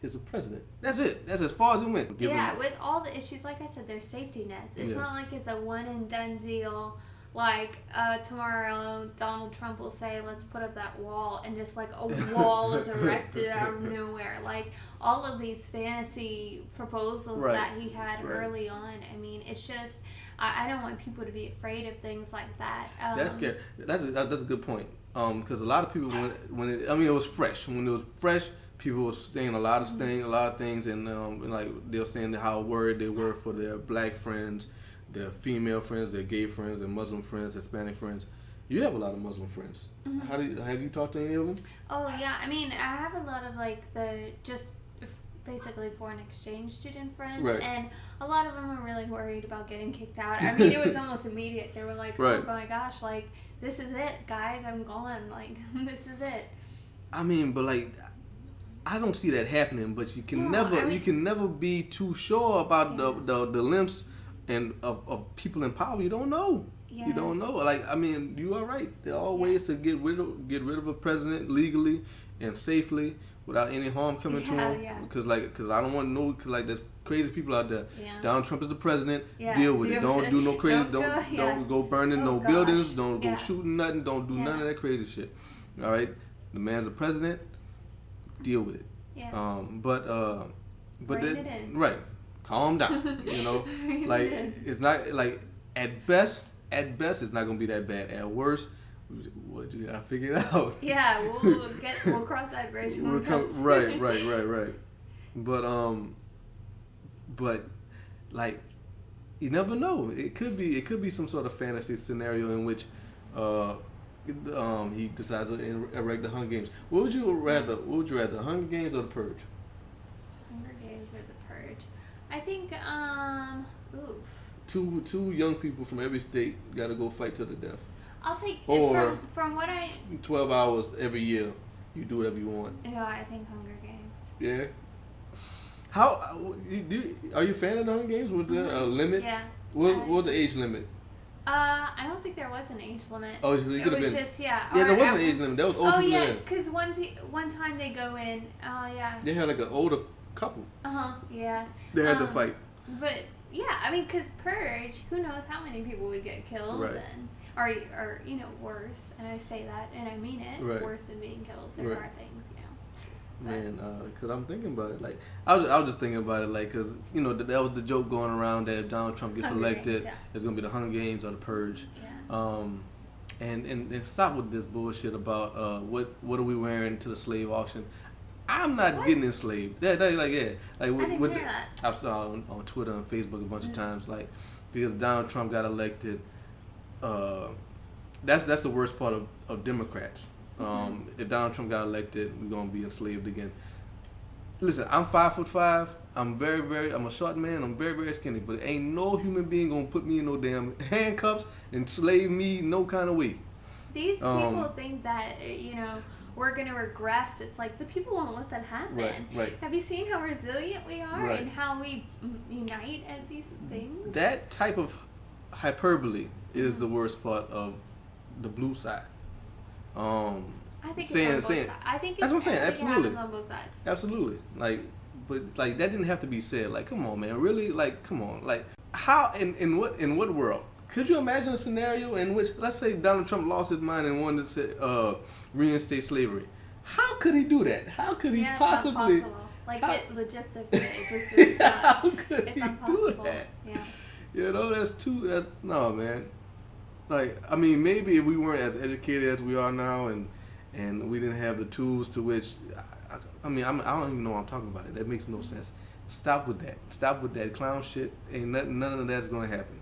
is a president. That's it. That's as far as it went. With all the issues, like I said, there's safety nets. It's not like it's a one and done deal. Like tomorrow, Donald Trump will say, "Let's put up that wall," and just like a wall is erected out of nowhere. Like all of these fantasy proposals that he had early on. I mean, it's just I don't want people to be afraid of things like that. That's scary. That's a good point. Because a lot of people when it was fresh. When it was fresh, people were saying a lot of things, and like they were saying how worried they were for their black friends, their female friends, their gay friends, their Muslim friends, Hispanic friends. You have a lot of Muslim friends. Have you talked to any of them? Oh yeah, I mean, I have a lot of like basically foreign exchange student friends, and a lot of them are really worried about getting kicked out. I mean, it was almost immediate. They were like, "Oh my gosh, like this is it, guys. I'm gone. Like this is it." I mean, but like, I don't see that happening. But you can never be too sure about the lengths and of people in power. You don't know. Yeah. You don't know. Like, I mean, you are right. There are ways to get rid of a president legally and safely without any harm coming to him. Yeah. Because I don't want no, like there's crazy people out there. Yeah. Donald Trump is the president. Yeah. Deal with it. Don't do no crazy. Don't go burning no buildings. Don't go shooting nothing. Don't do none of that crazy shit. All right. The man's the president. Deal with it. Yeah. But right. Calm down. You know, like it's not like at best it's not gonna be that bad. At worst, what you gotta figure it out. Yeah, we'll cross that bridge when we come. Right. But like you never know. It could be some sort of fantasy scenario in which he decides to erect the Hunger Games. What would you rather? Hunger Games or the Purge? Hunger Games or the Purge? I think Two young people from every state got to go fight to the death. I'll take from what I 12 hours every year. You do whatever you want. No, I think Hunger Games. Yeah. How are you a fan of the Hunger Games? Was there a limit? Yeah. What was the age limit? I don't think there was an age limit. Oh, it could have been. Just Yeah, there was an age limit. That was old people. Oh yeah, because one time they go in. Oh yeah. They had like an older couple. Yeah. They had to fight. But yeah, I mean, because Purge, who knows how many people would get killed, or worse. And I say that, and I mean it, worse than being killed. There are things, Man, because I'm thinking about it. Like, I was just thinking about it, like, because that was the joke going around that if Donald Trump gets elected, it's gonna be the Hunger Games or the Purge. Yeah. And stop with this bullshit about what are we wearing to the slave auction. I'm not getting enslaved. I didn't hear that. I've saw on Twitter and Facebook a bunch of times, like, because Donald Trump got elected. That's the worst part of Democrats. If Donald Trump got elected, we're gonna be enslaved again. Listen, I'm 5'5". I'm a short man. I'm very, very skinny. But ain't no human being gonna put me in no damn handcuffs and slave me no kind of way. These people think that we're going to regress. It's like the people won't let that happen. Right. Have you seen how resilient we are and how we unite at these things? That type of hyperbole is the worst part of the blue side. I think it's on both sides. I think that's what I'm saying. Absolutely. On both sides. Absolutely. But that didn't have to be said. Like, come on, man. Really? Like, come on. Like, how in what world? Could you imagine a scenario in which, let's say, Donald Trump lost his mind and wanted to reinstate slavery? How could he do that? How could he possibly? It's impossible. Like, logistically, how could he impossible. Do that? Yeah. No, man. Like, I mean, maybe if we weren't as educated as we are now, and and we didn't have the tools to which, I mean, I don't even know what I'm talking about. That makes no sense. Stop with that. Stop with that clown shit. Ain't none of that's gonna happen.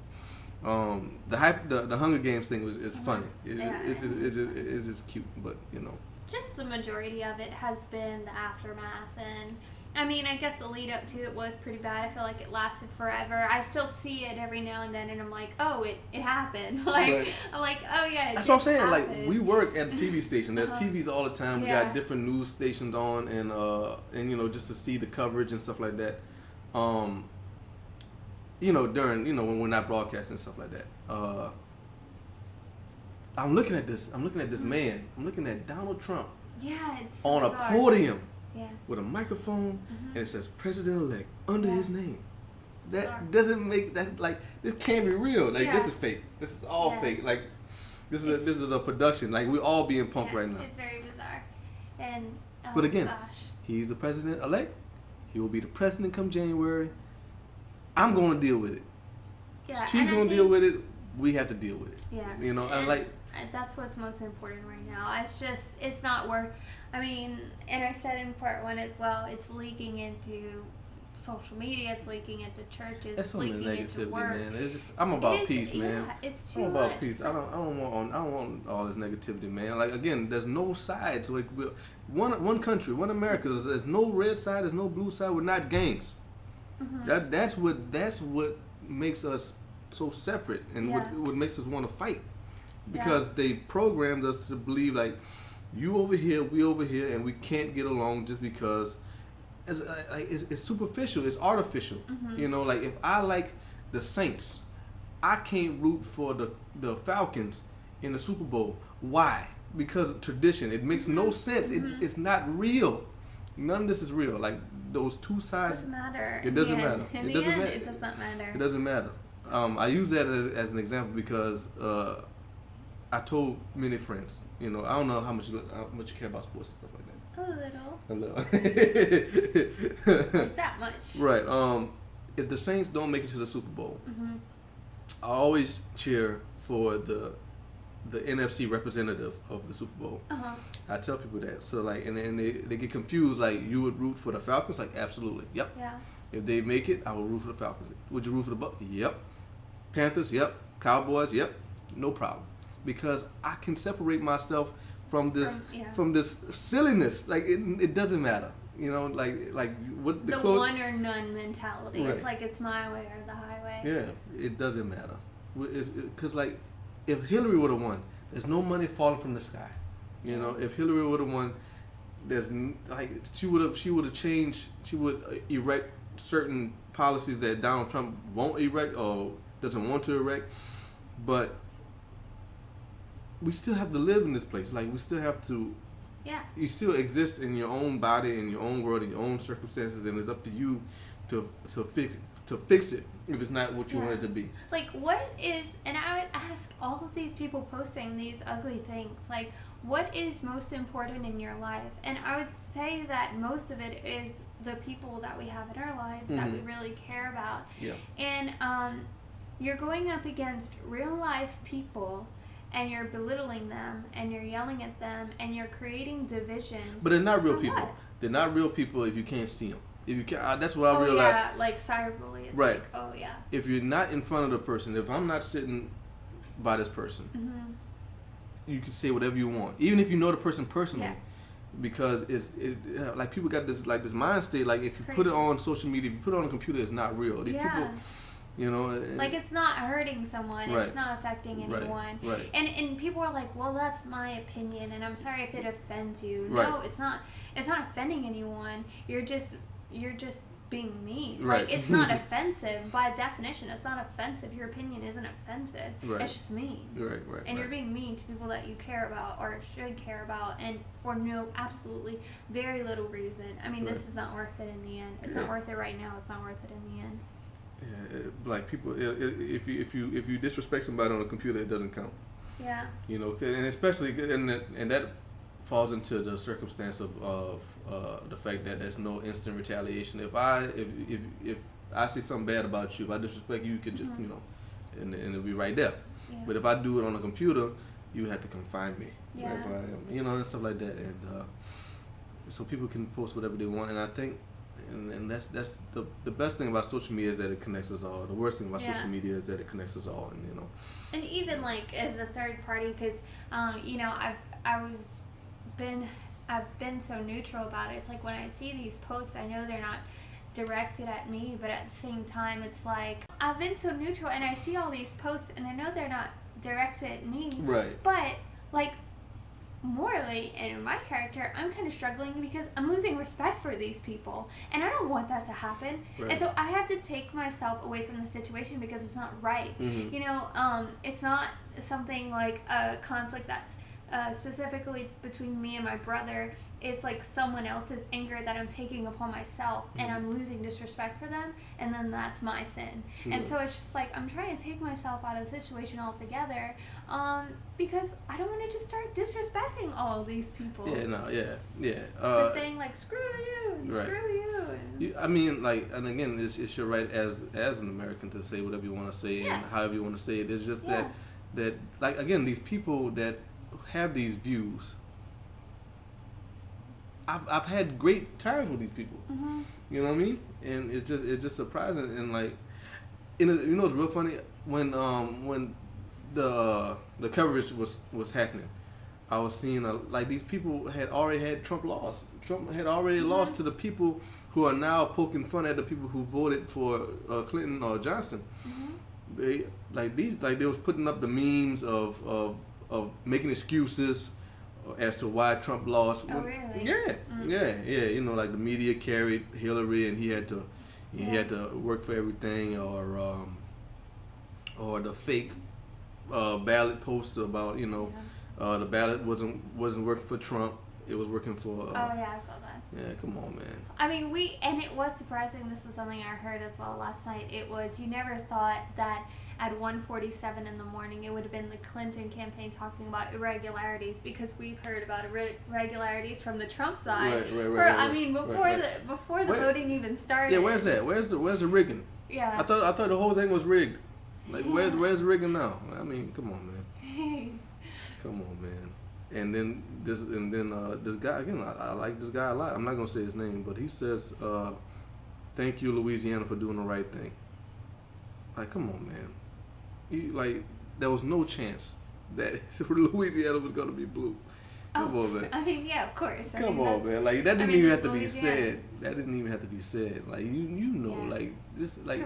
The Hunger Games thing is funny. It's just cute, but you know. Just the majority of it has been the aftermath, and I mean, I guess the lead up to it was pretty bad. I feel like it lasted forever. I still see it every now and then, and I'm like, oh, it happened. Like, right. I'm like, oh yeah, that's what I'm saying. Happen. Like, we work at a TV station. There's TVs all the time. We got different news stations on, and you know, just to see the coverage and stuff like that. You know, during, you know, when we're not broadcasting and stuff like that. I'm looking at this man. I'm looking at Donald Trump. Yeah, it's so on bizarre. a podium. Yeah. With a microphone, and it says President-elect under his name. That bizarre. doesn't make that, like, this can't be real. Like, this is fake. This is all fake. Like, this is a production. Like, we're all being punked right now. It's very bizarre. And but again, gosh. he's the president-elect. He will be the president come January. I'm going to deal with it. Yeah, She's going to deal with it. We have to deal with it. Yeah. You know, and like, that's what's most important right now. It's not worth. I mean, and I said in part one as well, it's leaking into social media, it's leaking into churches, that's it's leaking into negativity, work. man. It's just, I'm about peace, man. It's too I'm about much. peace. I don't want all this negativity, man. Like, again, there's no sides. Like, one country, one America. There's no red side. There's no blue side. We're not gangs. Mm-hmm. That's what makes us so separate, and what makes us want to fight, because they programmed us to believe like, you over here, we over here, and we can't get along just because it's superficial, it's artificial. You know, like, if I like the Saints, I can't root for the Falcons in the Super Bowl. Why? Because of tradition. It makes no sense. It's not real. None of this is real. Like, those two sides. It doesn't matter. It doesn't matter. In It the doesn't end, matter. it doesn't matter. It doesn't matter. I use that as an example because I told many friends, you know, I don't know how much you care about sports and stuff like that. A little. Like that much. Right. If the Saints don't make it to the Super Bowl, I always cheer for the NFC representative of the Super Bowl. I tell people that. So, like, and they get confused. Like, you would root for the Falcons? Like, absolutely. Yep. Yeah. If they make it, I will root for the Falcons. Would you root for the Bucs? Yep. Panthers? Yep. Cowboys? Yep. No problem. Because I can separate myself from this silliness. Like, it doesn't matter. You know, like what the one or none mentality. Right. It's like, it's my way or the highway. Yeah, it doesn't matter. Because, like, if Hillary would have won, there's no money falling from the sky. You know, if Hillary would have won, there's like she would have changed. She would erect certain policies that Donald Trump won't erect or doesn't want to erect. But we still have to live in this place. Like, we still have to. Yeah. You still exist in your own body, in your own world, in your own circumstances, and it's up to you to fix it if it's not what you want it to be. Like, what is, and I would ask all of these people posting these ugly things, like, what is most important in your life? And I would say that most of it is the people that we have in our lives that we really care about. Yeah. And you're going up against real life people, and you're belittling them, and you're yelling at them, and you're creating divisions. But they're not real For people. what? They're not real people if you can't see them. If you can, that's what I realized. Yeah, like cyberbully. It's right. Like, oh yeah. If you're not in front of the person, if I'm not sitting by this person, you can say whatever you want, even if you know the person personally. Yeah. Because like, people got this mind state. Like, if you put it on social media, if you put it on a computer, it's not real. These people. You know, like, it's not hurting someone. Right. It's not affecting anyone. Right. And people are like, well, that's my opinion, and I'm sorry if it offends you. Right. No, it's not. It's not offending anyone. You're just being mean. Right. Like, it's not offensive by definition. It's not offensive. Your opinion isn't offensive. Right. It's just mean. Right. And you're being mean to people that you care about or should care about, and for absolutely very little reason. I mean, this is not worth it in the end. It's not worth it right now. It's not worth it in the end. Yeah, like, people, if you disrespect somebody on a computer, it doesn't count. Yeah. You know, and especially, and that falls into the circumstance of the fact that there's no instant retaliation. If I say something bad about you, if I disrespect you, you could just, you know, and it'll be right there. Yeah. But if I do it on a computer, you would have to come find me, Yeah. wherever I am, you know, and stuff like that. And so people can post whatever they want, and I think, and that's the best thing about social media is that it connects us all. The worst thing about social media is that it connects us all, and you know. And even like as the third party, because you know, I've been so neutral about it. It's like when I see these posts, I know they're not directed at me, but at the same time, it's like I've been so neutral, and I see all these posts, and I know they're not directed at me. Right. But like morally and in my character, I'm kind of struggling because I'm losing respect for these people, and I don't want that to happen. Right. And so I have to take myself away from the situation because it's not right. Mm-hmm. You know, it's not something like a conflict that's specifically between me and my brother. It's like someone else's anger that I'm taking upon myself, and I'm losing disrespect for them, and then that's my sin. And so it's just like I'm trying to take myself out of the situation altogether, because I don't want to just start disrespecting all of these people. For saying like screw you and Right. screw you. I mean, like, and again, it's your right as an American to say whatever you want to say and however you want to say it. It's just that like, again, these people that have these views, I've had great times with these people. Mm-hmm. You know what I mean? And it's just surprising, and like, you know, it's real funny when the coverage was happening. I was seeing like these people had already had Trump lost. Trump had already lost to the people who are now poking fun at the people who voted for Clinton or Johnson. They they was putting up the memes of making excuses as to why Trump lost. Oh, really? Yeah. You know, like the media carried Hillary, and he had to work for everything, or the fake ballot poster about, you know, the ballot wasn't working for Trump. It was working for. Oh yeah, I saw that. Yeah, come on, man. I mean, and it was surprising. This is something I heard as well last night. It was, you never thought that at 1:47 in the morning it would have been the Clinton campaign talking about irregularities, because we've heard about irregularities from the Trump side. Right. I mean, before the voting even started. Yeah, where's that? Where's the rigging? Yeah. I thought the whole thing was rigged. Like, where's the rigging now? I mean, come on, man. Come on, man. And then this guy, again, I like this guy a lot. I'm not gonna say his name, but he says, "Thank you, Louisiana, for doing the right thing." Like, come on, man. There was no chance that Louisiana was gonna be blue. Come on, man. I mean, yeah, of course. Come on, man. Like, that didn't even have to be said. That didn't even have to be said. Like, you know, like this, like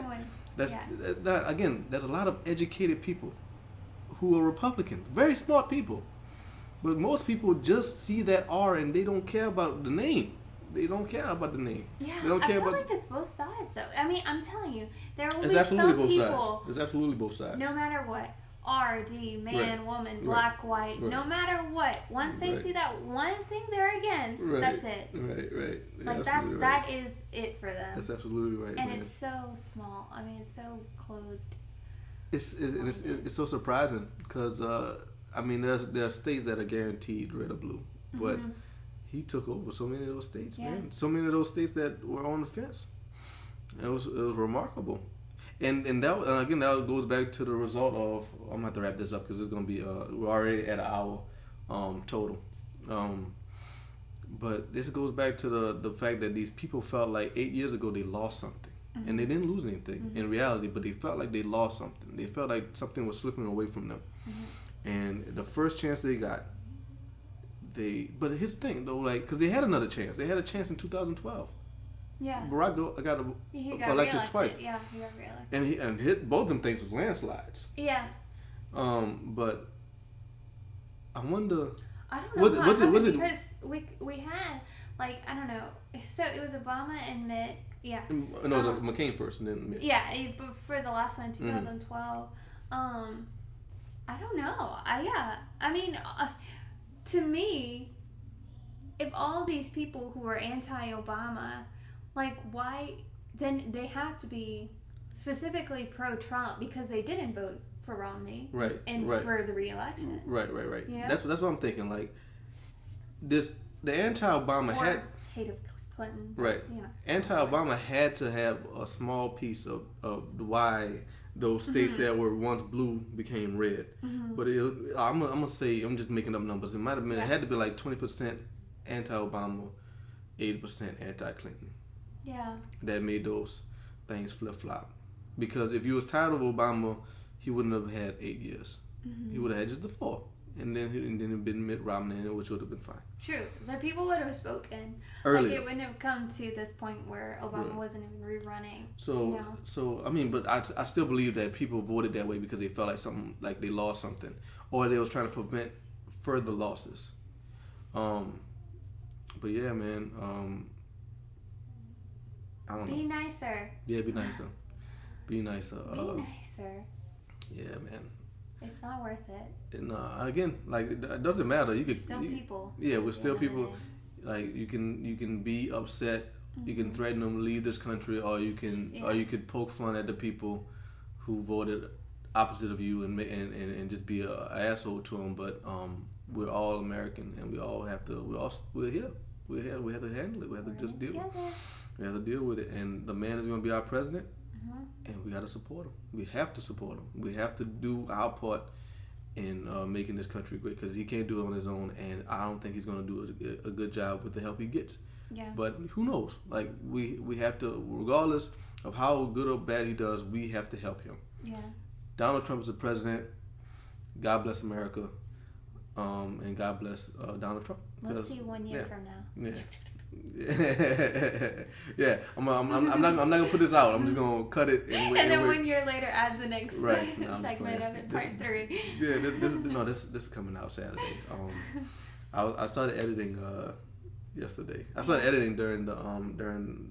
again. There's a lot of educated people who are Republican, very smart people. But most people just see that R and they don't care about the name. They don't care about the name. Yeah, they don't care I feel about. like it's both sides, though. I mean, I'm telling you, there will It's be absolutely some both people. sides. It's absolutely both sides. No matter what, R, D, man, Right. woman, black, white, no matter what. Once they see that one thing they're against, that's it. Right. Like that is it for them. That's absolutely right. And man. it's so small. I mean, it's so closed. It's so surprising because I mean there are states that are guaranteed red or blue, but he took over so many of those states, man. So many of those states that were on the fence. It was remarkable, and that again that goes back to the result of. I'm gonna have to wrap this up because it's gonna be we're already at an hour total. But this goes back to the fact that these people felt like 8 years ago they lost something. And they didn't lose anything in reality, but they felt like they lost something. They felt like something was slipping away from them. And the first chance they got, but here's the thing though, like, because they had another chance. They had a chance in 2012. Yeah. Barack got elected twice. Yeah, he got reelected. And hit both them things with landslides. Yeah. But I wonder. I don't know. Was it because we had, like, I don't know. So it was Obama and Mitt. Yeah. No, it was McCain first and then Mitt. Yeah, but for the last one, 2012. I don't know. I mean, to me, if all these people who are anti-Obama, like, why, then they have to be specifically pro-Trump because they didn't vote for Romney. Right. For the re-election. Right. You know? That's what I'm thinking. Like, the anti-Obama had hate of Clinton. Right. You know. Anti-Obama had to have a small piece of why those states that were once blue became red. But I'm gonna say, I'm just making up numbers. It might have been, it had to be like 20% anti-Obama, 80% anti-Clinton. Yeah. That made those things flip-flop. Because if you was tired of Obama, he wouldn't have had 8 years. He would have had just the 4. And then it'd been Mitt Romney, which would have been fine. True. The people would have spoken. Earlier. Like, it wouldn't have come to this point where Obama wasn't even rerunning. So, I mean, but I still believe that people voted that way because they felt like something, like they lost something, or they was trying to prevent further losses. But yeah, man. I don't know. Be nicer. Yeah, be nicer. Be nicer. Be nicer. Yeah, man. It's not worth it. And again, like it doesn't matter. You could Still people. Yeah, we're still people. Like you can be upset. You can threaten them to leave this country, or you could poke fun at the people who voted opposite of you and just be a asshole to them. But we're all American, and we all have to. We're here. We're here. We have to handle it. We have to just deal. We have to deal with it. And the man is going to be our president. And we got to support him. We have to support him. We have to do our part in making this country great, because he can't do it on his own, and I don't think he's going to do a good job with the help he gets. Yeah. But who knows? Like we have to, regardless of how good or bad he does, we have to help him. Yeah. Donald Trump is the president. God bless America, and God bless Donald Trump. Let's see 1 year from now. Yeah. Yeah, I'm not gonna put this out. I'm just gonna cut it and wait. And then 1 year later, add the next segment of it, part 3. Yeah, this is coming out Saturday. I started editing yesterday. I started editing during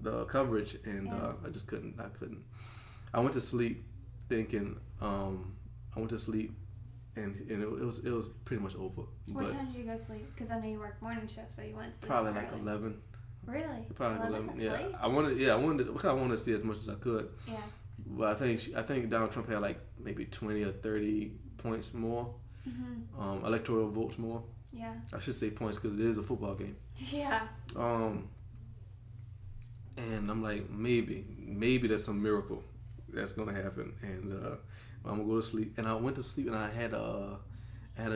the coverage, and I just couldn't. I went to sleep thinking. And it was pretty much over. What time did you go to sleep? Because I know you work morning shift, so you went to sleep probably early. like 11. Really? Probably 11. That's Yeah, late? I wanted to see as much as I could. Yeah. But I think Donald Trump had like maybe 20 or 30 points more, electoral votes more. Yeah. I should say points because it is a football game. Yeah. And I'm like, maybe there's some miracle that's gonna happen, and I'm gonna go to sleep. And I went to sleep, and I had a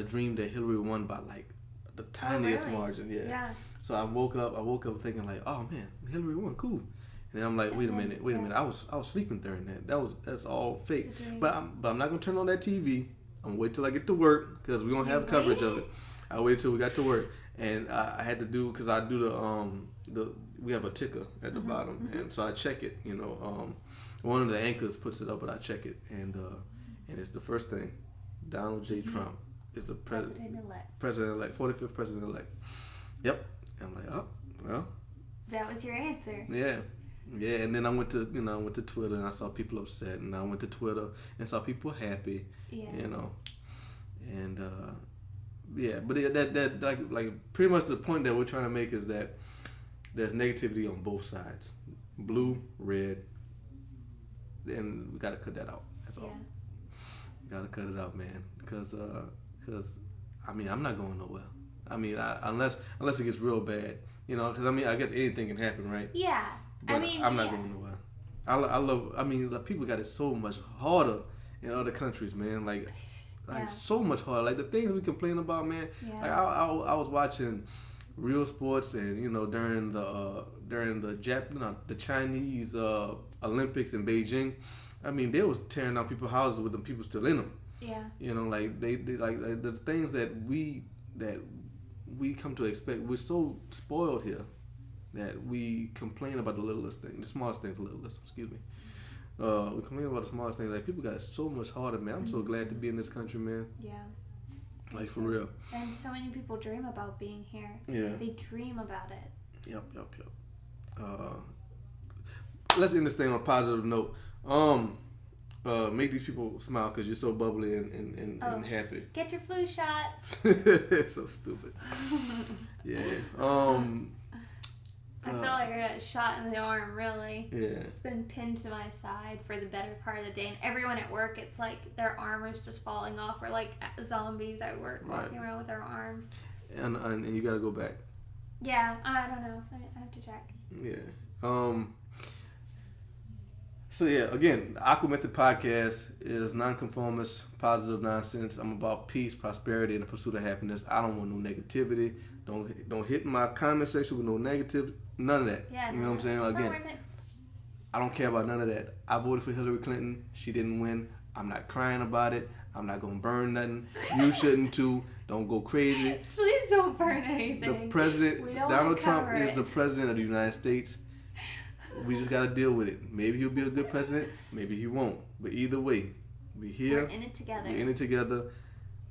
dream that Hillary won by like the tiniest margin. Yeah. So I woke up thinking like, oh man, Hillary won, cool. And then I'm like, wait a minute. I was sleeping during that. That's all fake. But I'm not gonna turn on that TV. I'm gonna wait till I get to work, because we don't have coverage of it. I waited till we got to work, and I had to do, because I do we have a ticker at the bottom, and so I check it. One of the anchors puts it up, but I check it, and it's the first thing. Donald J. Trump is the president-elect, 45th president-elect. Yep. And I'm like, oh, well. That was your answer. Yeah. Yeah, and then I went to Twitter, and I saw people upset, and I went to Twitter and saw people happy. Yeah. And but that like pretty much the point that we're trying to make is that there's negativity on both sides, blue, red, and we gotta cut that out. That's all. Gotta cut it out, man, because I mean, I'm not going nowhere. I mean, unless it gets real bad, because I mean, I guess anything can happen, right? Yeah. But I'm not going nowhere. I mean, people got it so much harder in other countries, man. Like so much harder. Like the things we complain about, man. Yeah. Like I was watching real sports, and during the Chinese Olympics in Beijing, I mean, they was tearing down people's houses with them people still in them. Yeah. Like they like the things that we come to expect. We're so spoiled here that we complain about the smallest things, the littlest. Excuse me. We complain about the smallest things. Like people got it so much harder, man. I'm so glad to be in this country, man. Yeah. Like for real. And so many people dream about being here. Yeah. They dream about it. Yep. Let's end this thing on a positive note. Make these people smile because you're so bubbly and happy. Get your flu shots. So stupid. Yeah. I feel like I got shot in the arm, really. Yeah. It's been pinned to my side for the better part of the day. And everyone at work, it's like their armor's just falling off. We're like zombies at work, walking around with our arms. And you got to go back. Yeah, I don't know. I have to check. Yeah. So yeah, again, the Aqua Method Podcast is nonconformist, positive nonsense. I'm about peace, prosperity, and the pursuit of happiness. I don't want no negativity. Don't hit my comment section with no negative. None of that. Yeah, You know what I'm saying? it's not Again, worth it. I don't care about none of that. I voted for Hillary Clinton. She didn't win. I'm not crying about it. I'm not gonna burn nothing. You shouldn't too. Don't go crazy. Please don't burn anything. The president, We don't Donald wanna Trump, cover is it. the president of the United States. We just gotta deal with it. Maybe he'll be a good president. Maybe he won't. But either way, we here. We're in it together. We're in it together.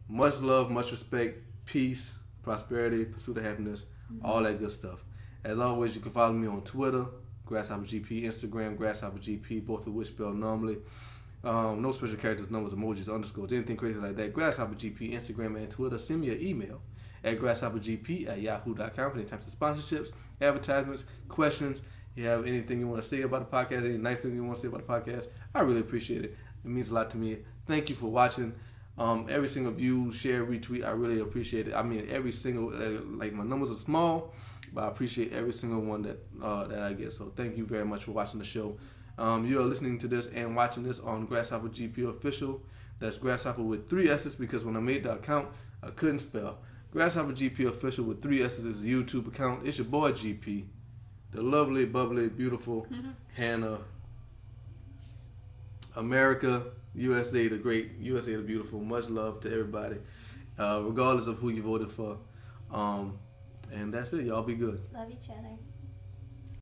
Much love, much respect, peace, prosperity, pursuit of happiness, all that good stuff. As always, you can follow me on Twitter, GrasshopperGP, Instagram, GrasshopperGP, both of which spelled normally. No special characters, numbers, emojis, underscores, anything crazy like that. GrasshopperGP, Instagram, and Twitter. Send me an email at GrasshopperGP@yahoo.com for any types of sponsorships, advertisements, questions. You have anything you want to say about the podcast, any nice thing you want to say about the podcast, I really appreciate it. It means a lot to me. Thank you for watching. Every single view, share, retweet, I really appreciate it. I mean, every single, like my numbers are small, but I appreciate every single one that I get. So thank you very much for watching the show. You are listening to this and watching this on GrasshopperGP Official. That's Grasshopper with 3 S's because when I made the account, I couldn't spell. GrasshopperGP Official with 3 S's is the YouTube account. It's your boy GP. The lovely, bubbly, beautiful Hannah. America, USA the great, USA the beautiful. Much love to everybody, regardless of who you voted for. And that's it. Y'all be good. Love each other.